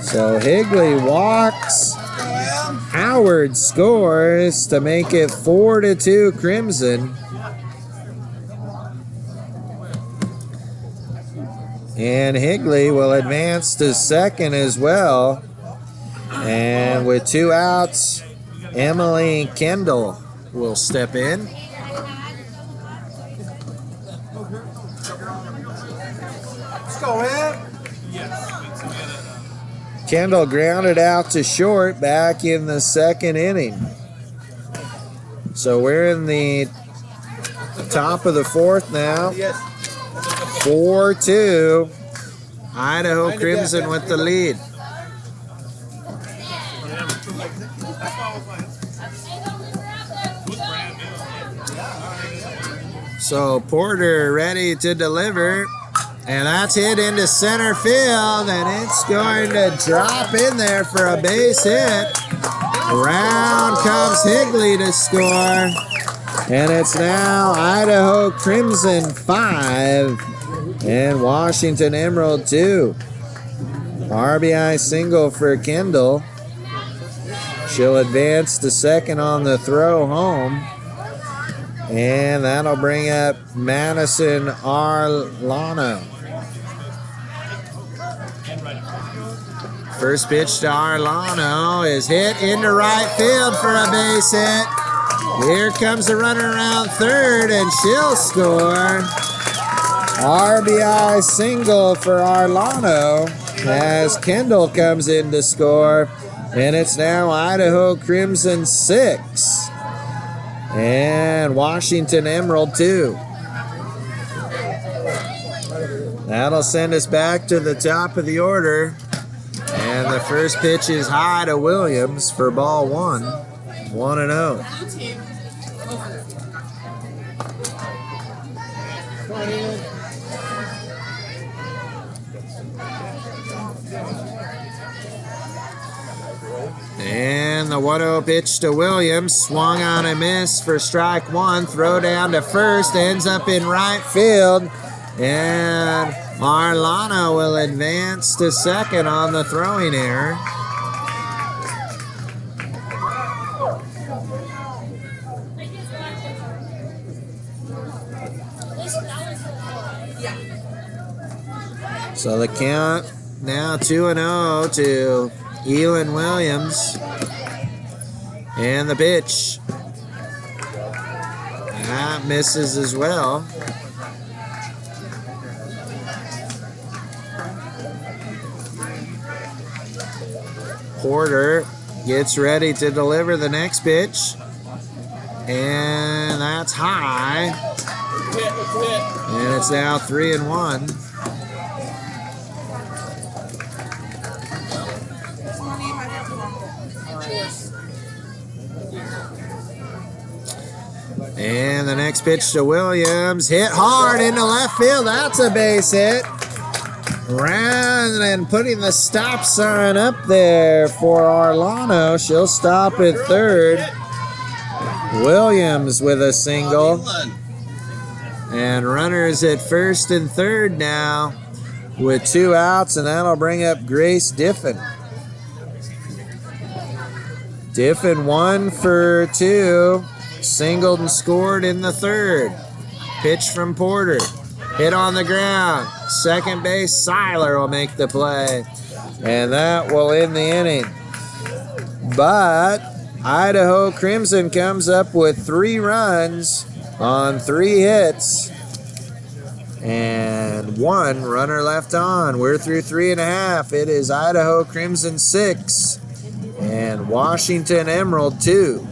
So Higley walks. Howard scores to make it 4-2 Crimson. And Higley will advance to second as well. And with 2 outs, Emily Kendall will step in. Let's go, man. Kendall grounded out to short back in the second inning. So we're in the top of the fourth now. 4-2. Idaho Crimson with the lead. So Porter ready to deliver. And that's hit into center field, and it's going to drop in there for a base hit. Around comes Higley to score. And it's now Idaho Crimson 5 and Washington Emerald 2. RBI single for Kendall. She'll advance to second on the throw home. And that'll bring up Madison Arlano. First pitch to Arlano is hit into right field for a base hit. Here comes the runner around third, and she'll score. RBI single for Arlano as Kendall comes in to score. And it's now Idaho Crimson 6 and Washington Emerald 2. That'll send us back to the top of the order. And the first pitch is high to Williams for ball 1. 1-0. And the 1-0 pitch to Williams. Swung on a miss for strike 1. Throw down to first. Ends up in right field. And Arlano will advance to second on the throwing error. So the count now 2-0 to Elin Williams. And the pitch. That misses as well. Porter gets ready to deliver the next pitch. And that's high. And it's now 3-1. And the next pitch to Williams. Hit hard into left field. That's a base hit. Rather than putting the stop sign up there for Arlano, she'll stop at third. Williams with a single. And runners at first and third now with 2 outs, and that'll bring up Grace Diffin. Diffin 1 for 2. Singled and scored in the third. Pitch from Porter. Hit on the ground. Second base, Seiler will make the play. And that will end the inning. But Idaho Crimson comes up with 3 runs on 3 hits. And 1 runner left on. We're through 3.5. It is Idaho Crimson 6 and Washington Emerald 2.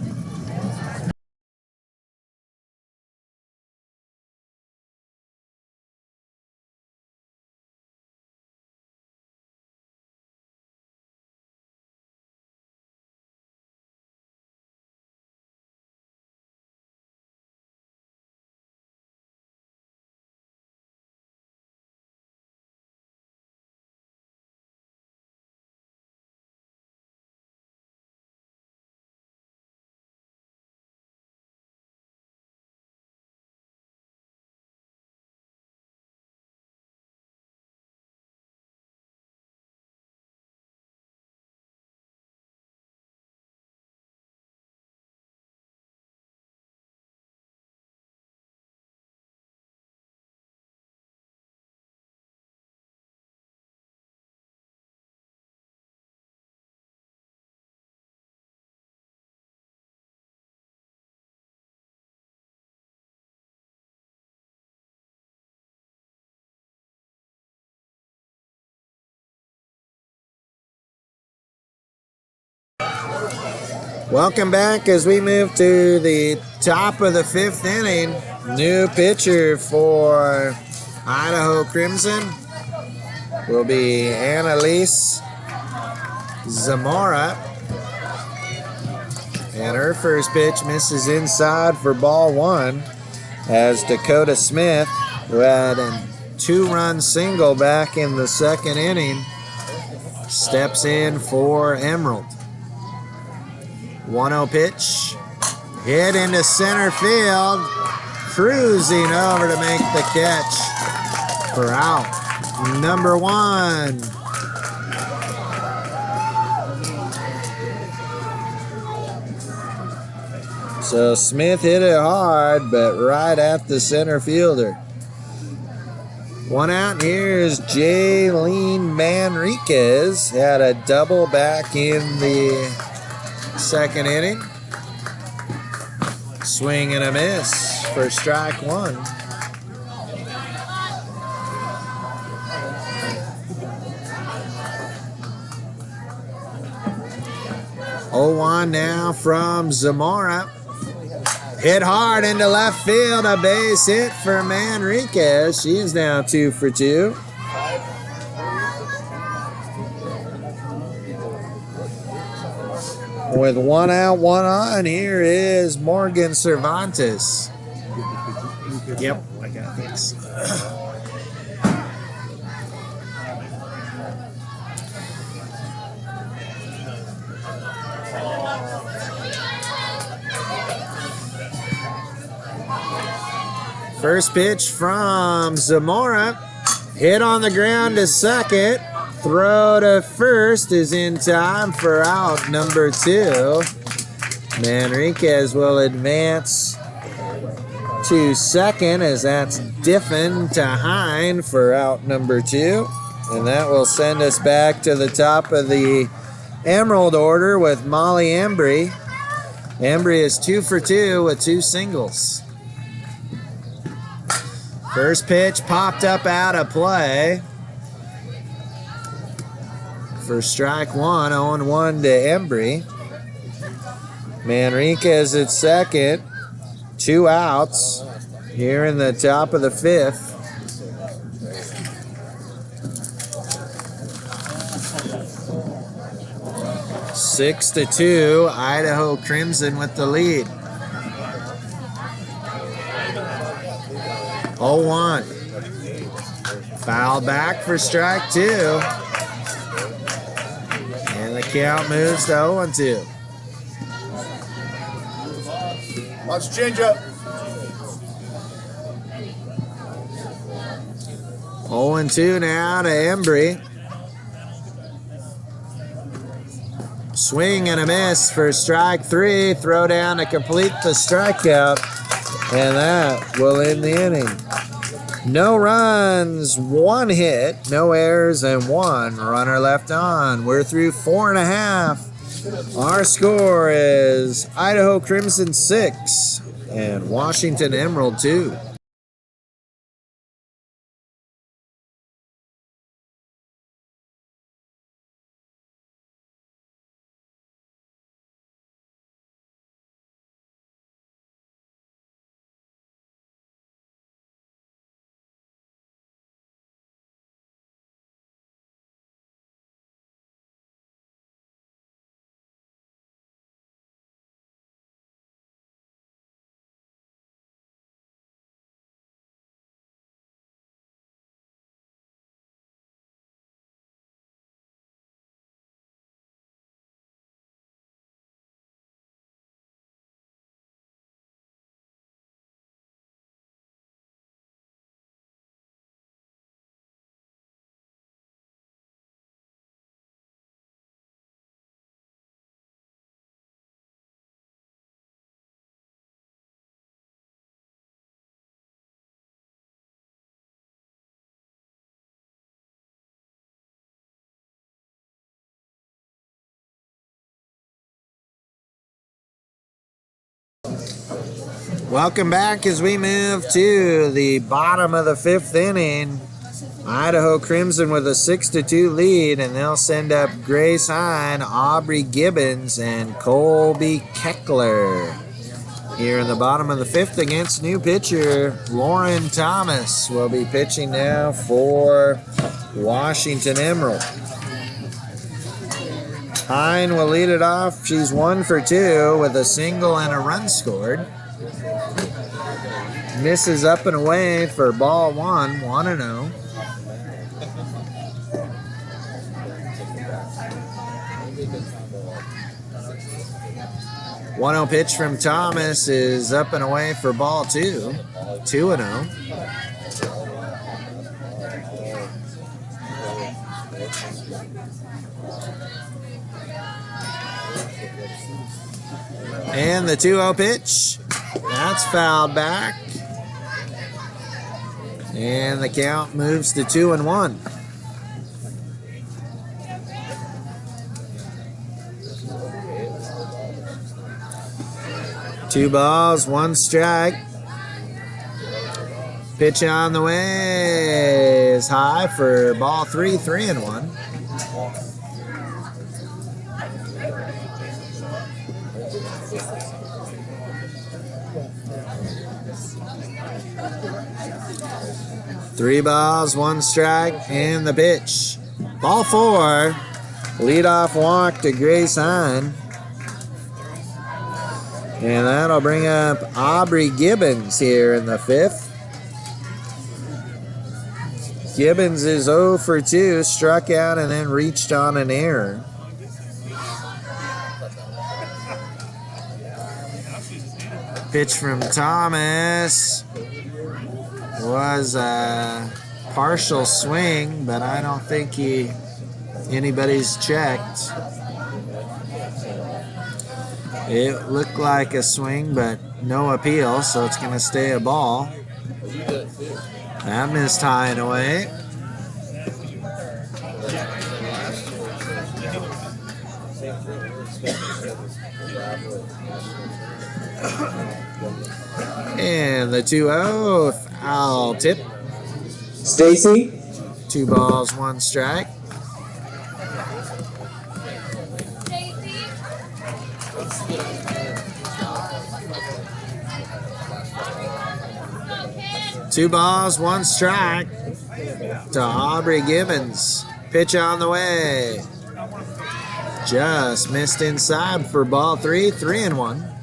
Welcome back as we move to the top of the 5th inning. New pitcher for Idaho Crimson will be Annalise Zamora. And her first pitch misses inside for ball 1 as Dakota Smith, who had a 2-run single back in the 2nd inning, steps in for Emerald. 1-0 pitch, hit into center field, cruising over to make the catch for out number 1. So Smith hit it hard, but right at the center fielder. 1 out, and here's Jaylene Manriquez. Had a double back in the 2nd inning. Swing and a miss for strike 1. Oh, 1 now from Zamora. Hit hard into left field. A base hit for Manriquez. She is now 2 for 2. With 1 out, 1 on, here is Morgan Cervantes. Yep, I got this. First pitch from Zamora. Hit on the ground to second. Throw to first is in time for out number 2. Manriquez will advance to second as that's Diffin to Hine for out number 2. And that will send us back to the top of the Emerald order with Molly Embry. Embry is 2 for 2 with 2 singles. First pitch popped up out of play. For strike 1, 0-1 to Embry. Manriquez at second. 2 outs here in the top of the 5th. Six to 2, Idaho Crimson with the lead. 0-1. Foul back for strike 2. And the count moves to 0-2. Watch change up. 0-2 now to Embry. Swing and a miss for strike 3. Throw down to complete the strikeout. And that will end the inning. No runs, 1 hit, no errors, and 1 runner left on. We're through 4.5. Our score is Idaho Crimson 6 and Washington Emerald 2. Welcome back as we move to the bottom of the 5th inning. Idaho Crimson with a 6-2 lead, and they'll send up Grace Hine, Aubrey Gibbons, and Colby Keckler. Here in the bottom of the 5th against new pitcher Lauren Thomas will be pitching now for Washington Emerald. Hine will lead it off. She's 1 for 2 with a single and a run scored. Misses up and away for ball 1, 1-0. One-0 pitch from Thomas is up and away for ball 2, 2-0. And the 2-0 pitch, that's fouled back. And the count moves to 2-1. Two balls, 1 strike. Pitch on the way is high for ball 3, 3-1. Three balls, 1 strike, and the pitch. Ball 4, leadoff walk to Grace Hine. And that'll bring up Aubrey Gibbons here in the 5th. Gibbons is 0 for 2, struck out and then reached on an error. Pitch from Thomas. was a partial swing, but I don't think anybody's checked. It looked like a swing, but no appeal, so it's going to stay a ball. That missed high and away. And the 2-0 foul tip. Stacy. 2 balls, 1 strike. Two balls, 1 strike to Aubrey Gibbons. Pitch on the way. Just missed inside for ball 3, 3-1.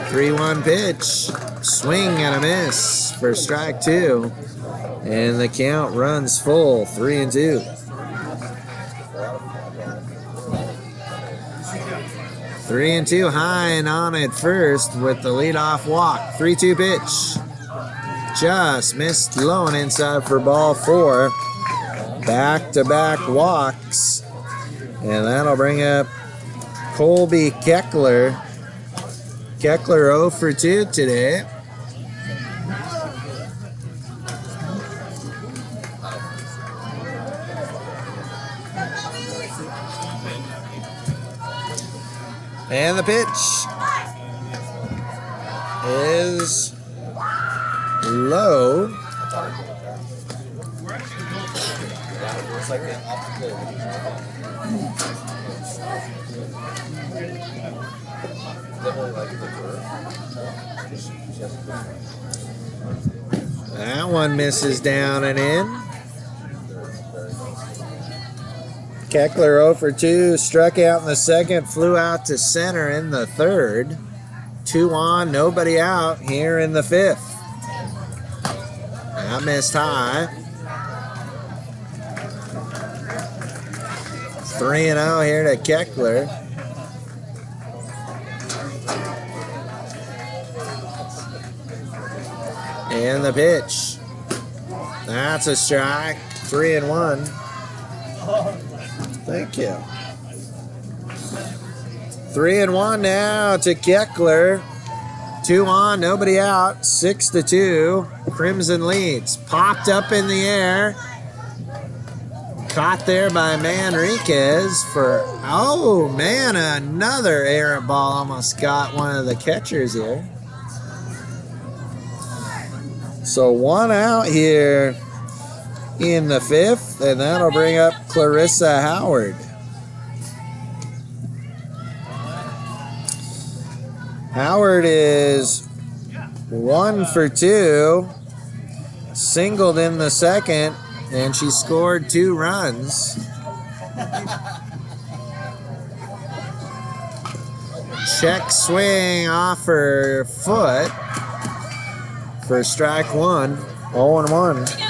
Three-one pitch, swing and a miss for strike 2, and the count runs full, 3-2. 3-2, high and on at first with the leadoff walk. 3-2 pitch, just missed low and inside for ball 4. Back-to-back walks, and that'll bring up Colby Keckler. Keckler 0 for 2 today. And the pitch is low. That one misses down and in. Keckler 0 for 2, struck out in the second, flew out to center in the third. 2 on, nobody out here in the 5th. That missed high. 3-0 here to Keckler. And the pitch. That's a strike. 3-1. Thank you. 3-1 now to Keckler. 2 on, nobody out. 6-2. Crimson leads. Popped up in the air. Caught there by Manriquez for, oh man, another errant ball almost got one of the catchers here. So 1 out here in the 5th, and that'll bring up Clarissa Howard. Howard is 1 for 2, singled in the second, and she scored 2 runs. Check swing off her foot for strike 1, 0-1.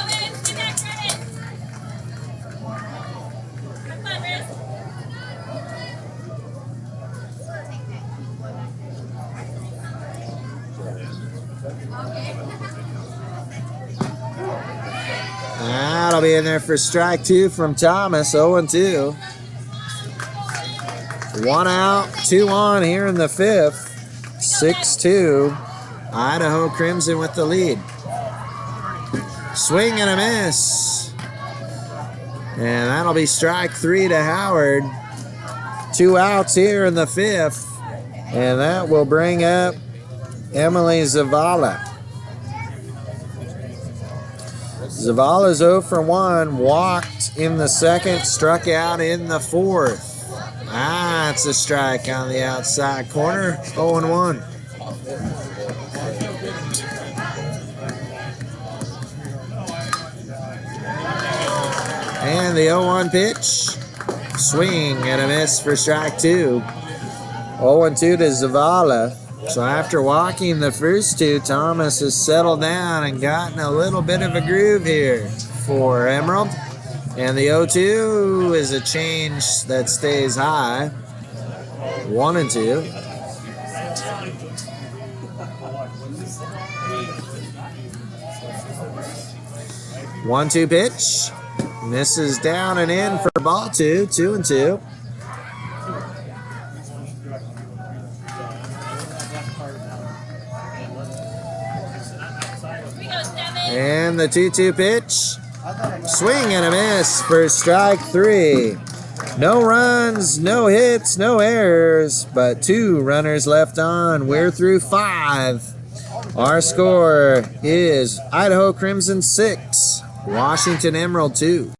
That'll be in there for strike 2 from Thomas, 0-2. 1 out, 2 on here in the 5th. 6-2. Idaho Crimson with the lead. Swing and a miss. And that'll be strike 3 to Howard. 2 outs here in the 5th. And that will bring up Emily Zavala. Zavala's 0 for 1, walked in the second, struck out in the 4th. That's a strike on the outside corner, 0-1. And the 0-1 pitch, swing and a miss for strike 2. 0-2 to Zavala. So after walking the first 2, Thomas has settled down and gotten a little bit of a groove here for Emerald. And the 0-2 is a change that stays high. 1 and 2. One-two pitch. Misses down and in for ball 2. 2 and 2. And the 2-2 pitch. Swing and a miss for strike 3. No runs, no hits, no errors, but 2 runners left on. We're through 5. Our score is Idaho Crimson 6, Washington Emerald 2.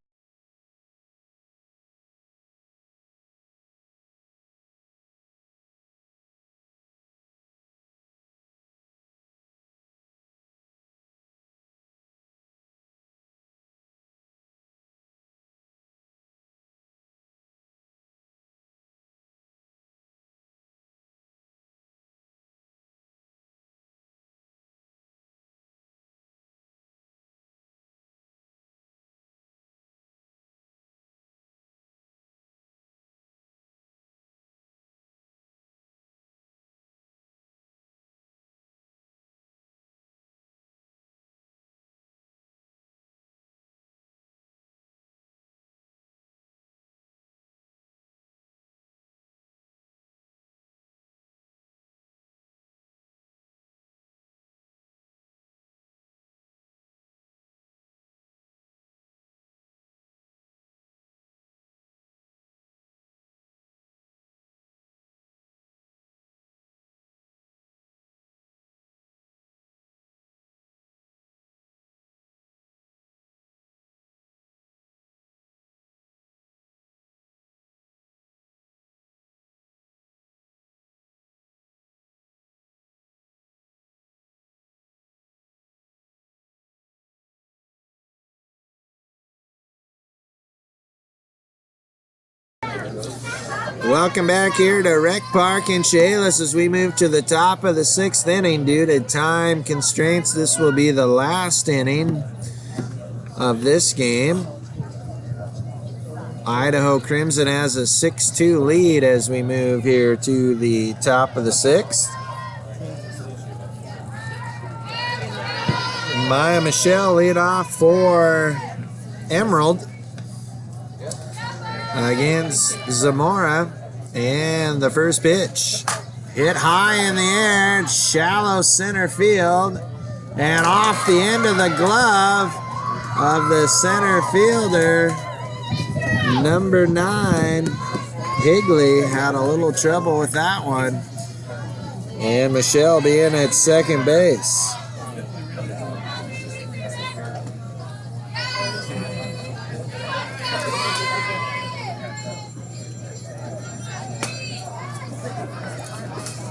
Welcome back here to Rec Park in Chehalis as we move to the top of the 6th inning. Due to time constraints, this will be the last inning of this game. Idaho Crimson has a 6-2 lead as we move here to the top of the 6th. Maya Michelle lead off for Emerald against Zamora, and the first pitch hit high in the air, shallow center field, and off the end of the glove of the center fielder, number 9, Higley, had a little trouble with that one, and Michelle being at second base.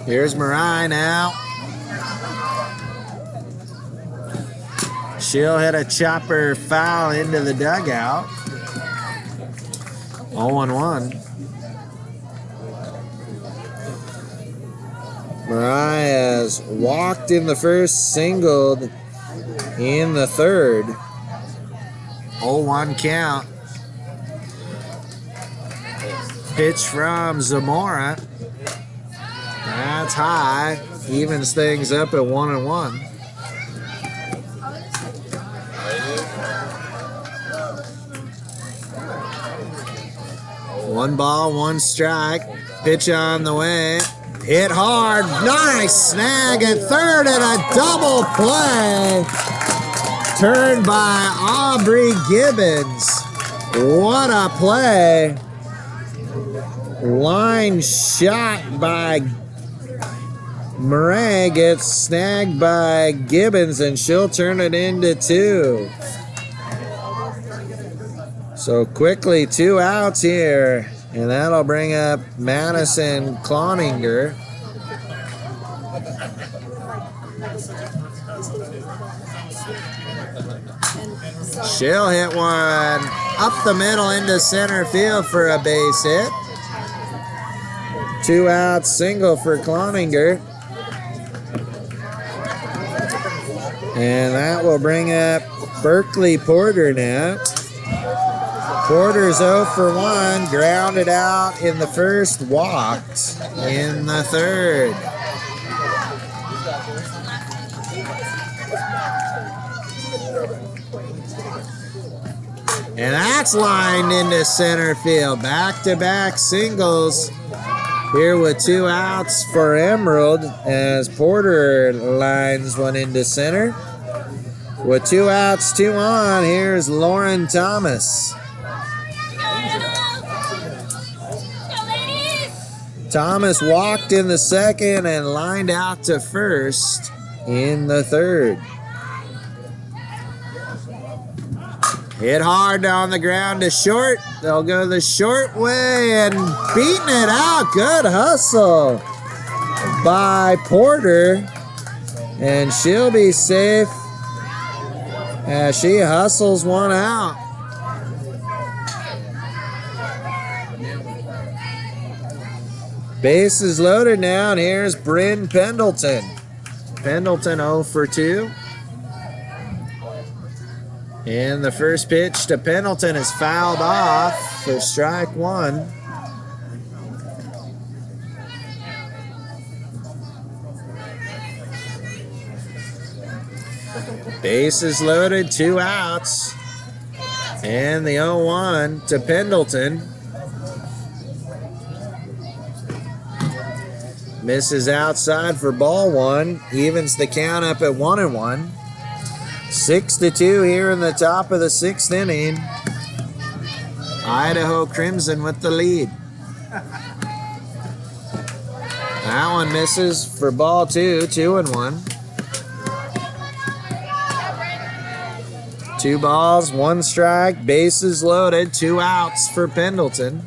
Here's Marai now. She'll hit a chopper foul into the dugout. 0-1. Marai has walked in the first, singled in the third. 0-1 count. Pitch from Zamora. That's high. Evens things up at 1-1. One ball, one strike. Pitch on the way. Hit hard. Nice snag at third and a double play. Turned by Aubrey Gibbons. What a play. Line shot by Murray, gets snagged by Gibbons, and she'll turn it into 2. So quickly 2 outs here, and that'll bring up Madison Cloninger. She'll hit one up the middle into center field for a base hit. 2 out single for Cloninger. And that will bring up Berkeley Porter now. Porter's 0 for 1, grounded out in the first, walked in the third. And that's lined into center field. Back-to-back singles here with 2 outs for Emerald as Porter lines one into center. With 2 outs, 2 on, here's Lauren Thomas. Thomas walked in the second and lined out to first in the third. Hit hard on the ground to short. They'll go the short way and beating it out. Good hustle by Porter. And she'll be safe as she hustles one out. Bases loaded now, and here's Bryn Pendleton. Pendleton 0 for 2. And the first pitch to Pendleton is fouled off for strike 1. Bases loaded, 2 outs. And the 0-1 to Pendleton. Misses outside for ball 1. Evens the count up at 1-1. 6-2 here in the top of the 6th inning. Idaho Crimson with the lead. That one misses for ball 2, 2-1. 2 balls, 1 strike, bases loaded, 2 outs for Pendleton.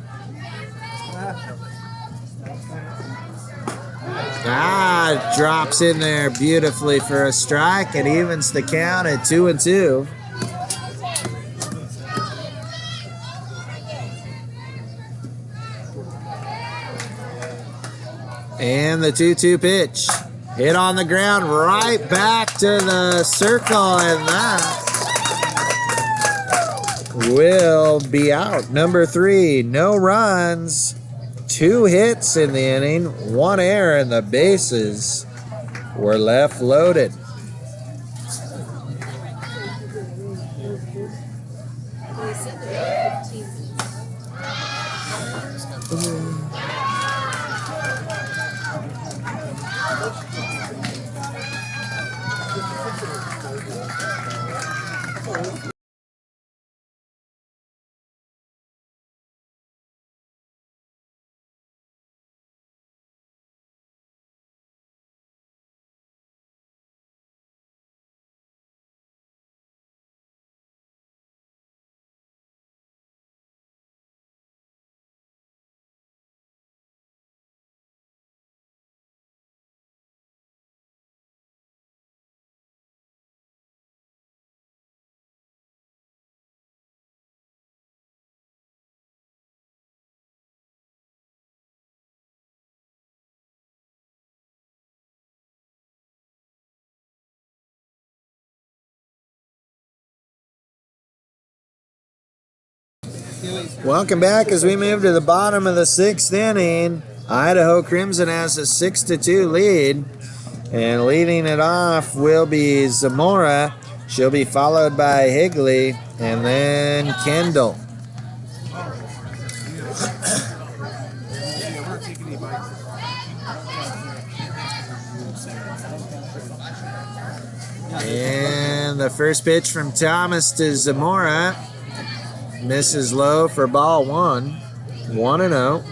Drops in there beautifully for a strike. It evens the count at 2-2. And the 2-2 pitch. Hit on the ground, right back to the circle, and that will be out. Number 3, no runs. 2 hits in the inning, 1 error, and the bases were left loaded. Welcome back as we move to the bottom of the 6th inning. Idaho Crimson has a 6-2 lead. And leading it off will be Zamora. She'll be followed by Higley and then Kendall. And the first pitch from Thomas to Zamora. Misses low for ball 1. 1-0.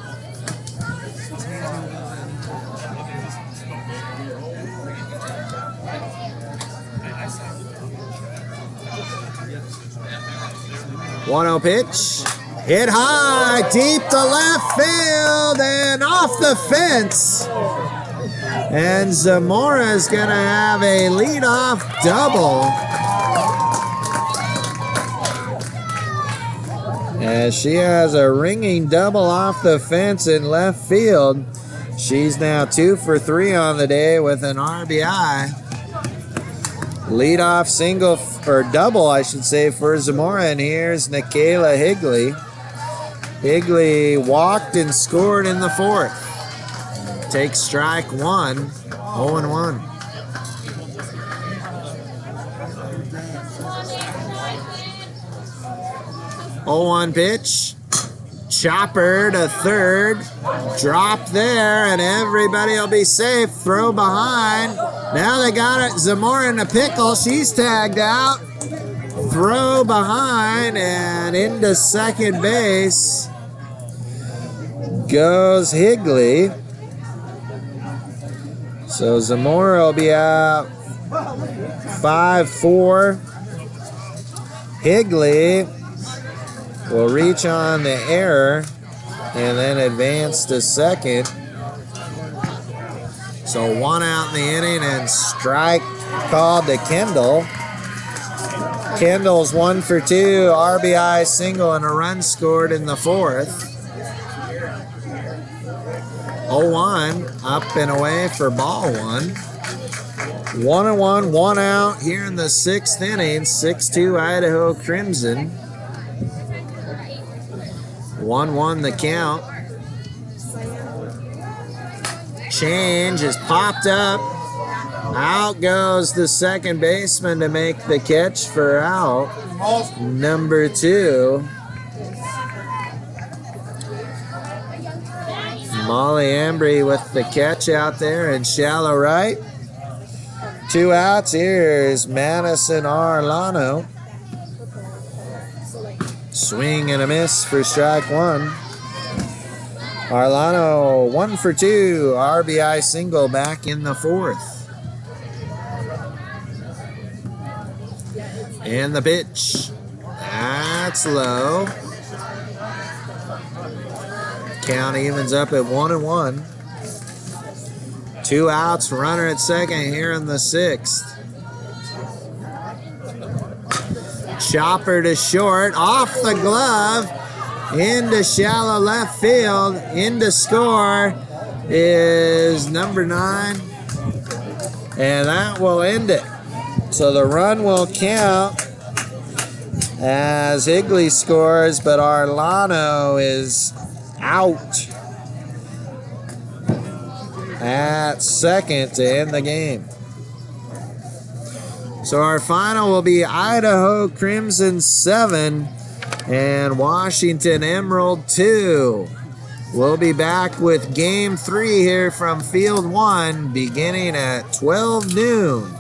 Pitch. Hit high, deep to left field, and off the fence. And Zamora is going to have a leadoff double. As she has a ringing double off the fence in left field. She's now 2 for 3 on the day with an RBI. Leadoff single, or double, I should say, for Zamora. And here's Nikayla Higley. Higley walked and scored in the 4th. Takes strike 1, 0-1. Oh, 0-1 pitch. Chopper to third. Drop there, and everybody will be safe. Throw behind. Now they got it. Zamora in a pickle. She's tagged out. Throw behind, and into second base goes Higley. So Zamora will be out 5-4. Higley will reach on the error and then advance to second. So 1 out in the inning and strike called to Kendall. Kendall's 1 for 2, RBI single and a run scored in the 4th. 0-1, up and away for ball 1. 1-1, 1 out here in the 6th inning. 6-2 Idaho Crimson. 1-1 the count. Change is popped up. Out goes the second baseman to make the catch for out number 2. Molly Embry with the catch out there in shallow right. 2 outs. Here's Madison Arlano. Swing and a miss for strike 1. Arlano 1 for 2. RBI single back in the 4th. And the pitch. That's low. Count evens up at 1-1. 2 outs, runner at second here in the 6th. Chopper to short, off the glove, into shallow left field. Into score is number 9. And that will end it. So the run will count as Higley scores, but Arlano is out at second to end the game. So our final will be Idaho Crimson 7 and Washington Emerald 2. We'll be back with Game 3 here from Field 1 beginning at 12 noon.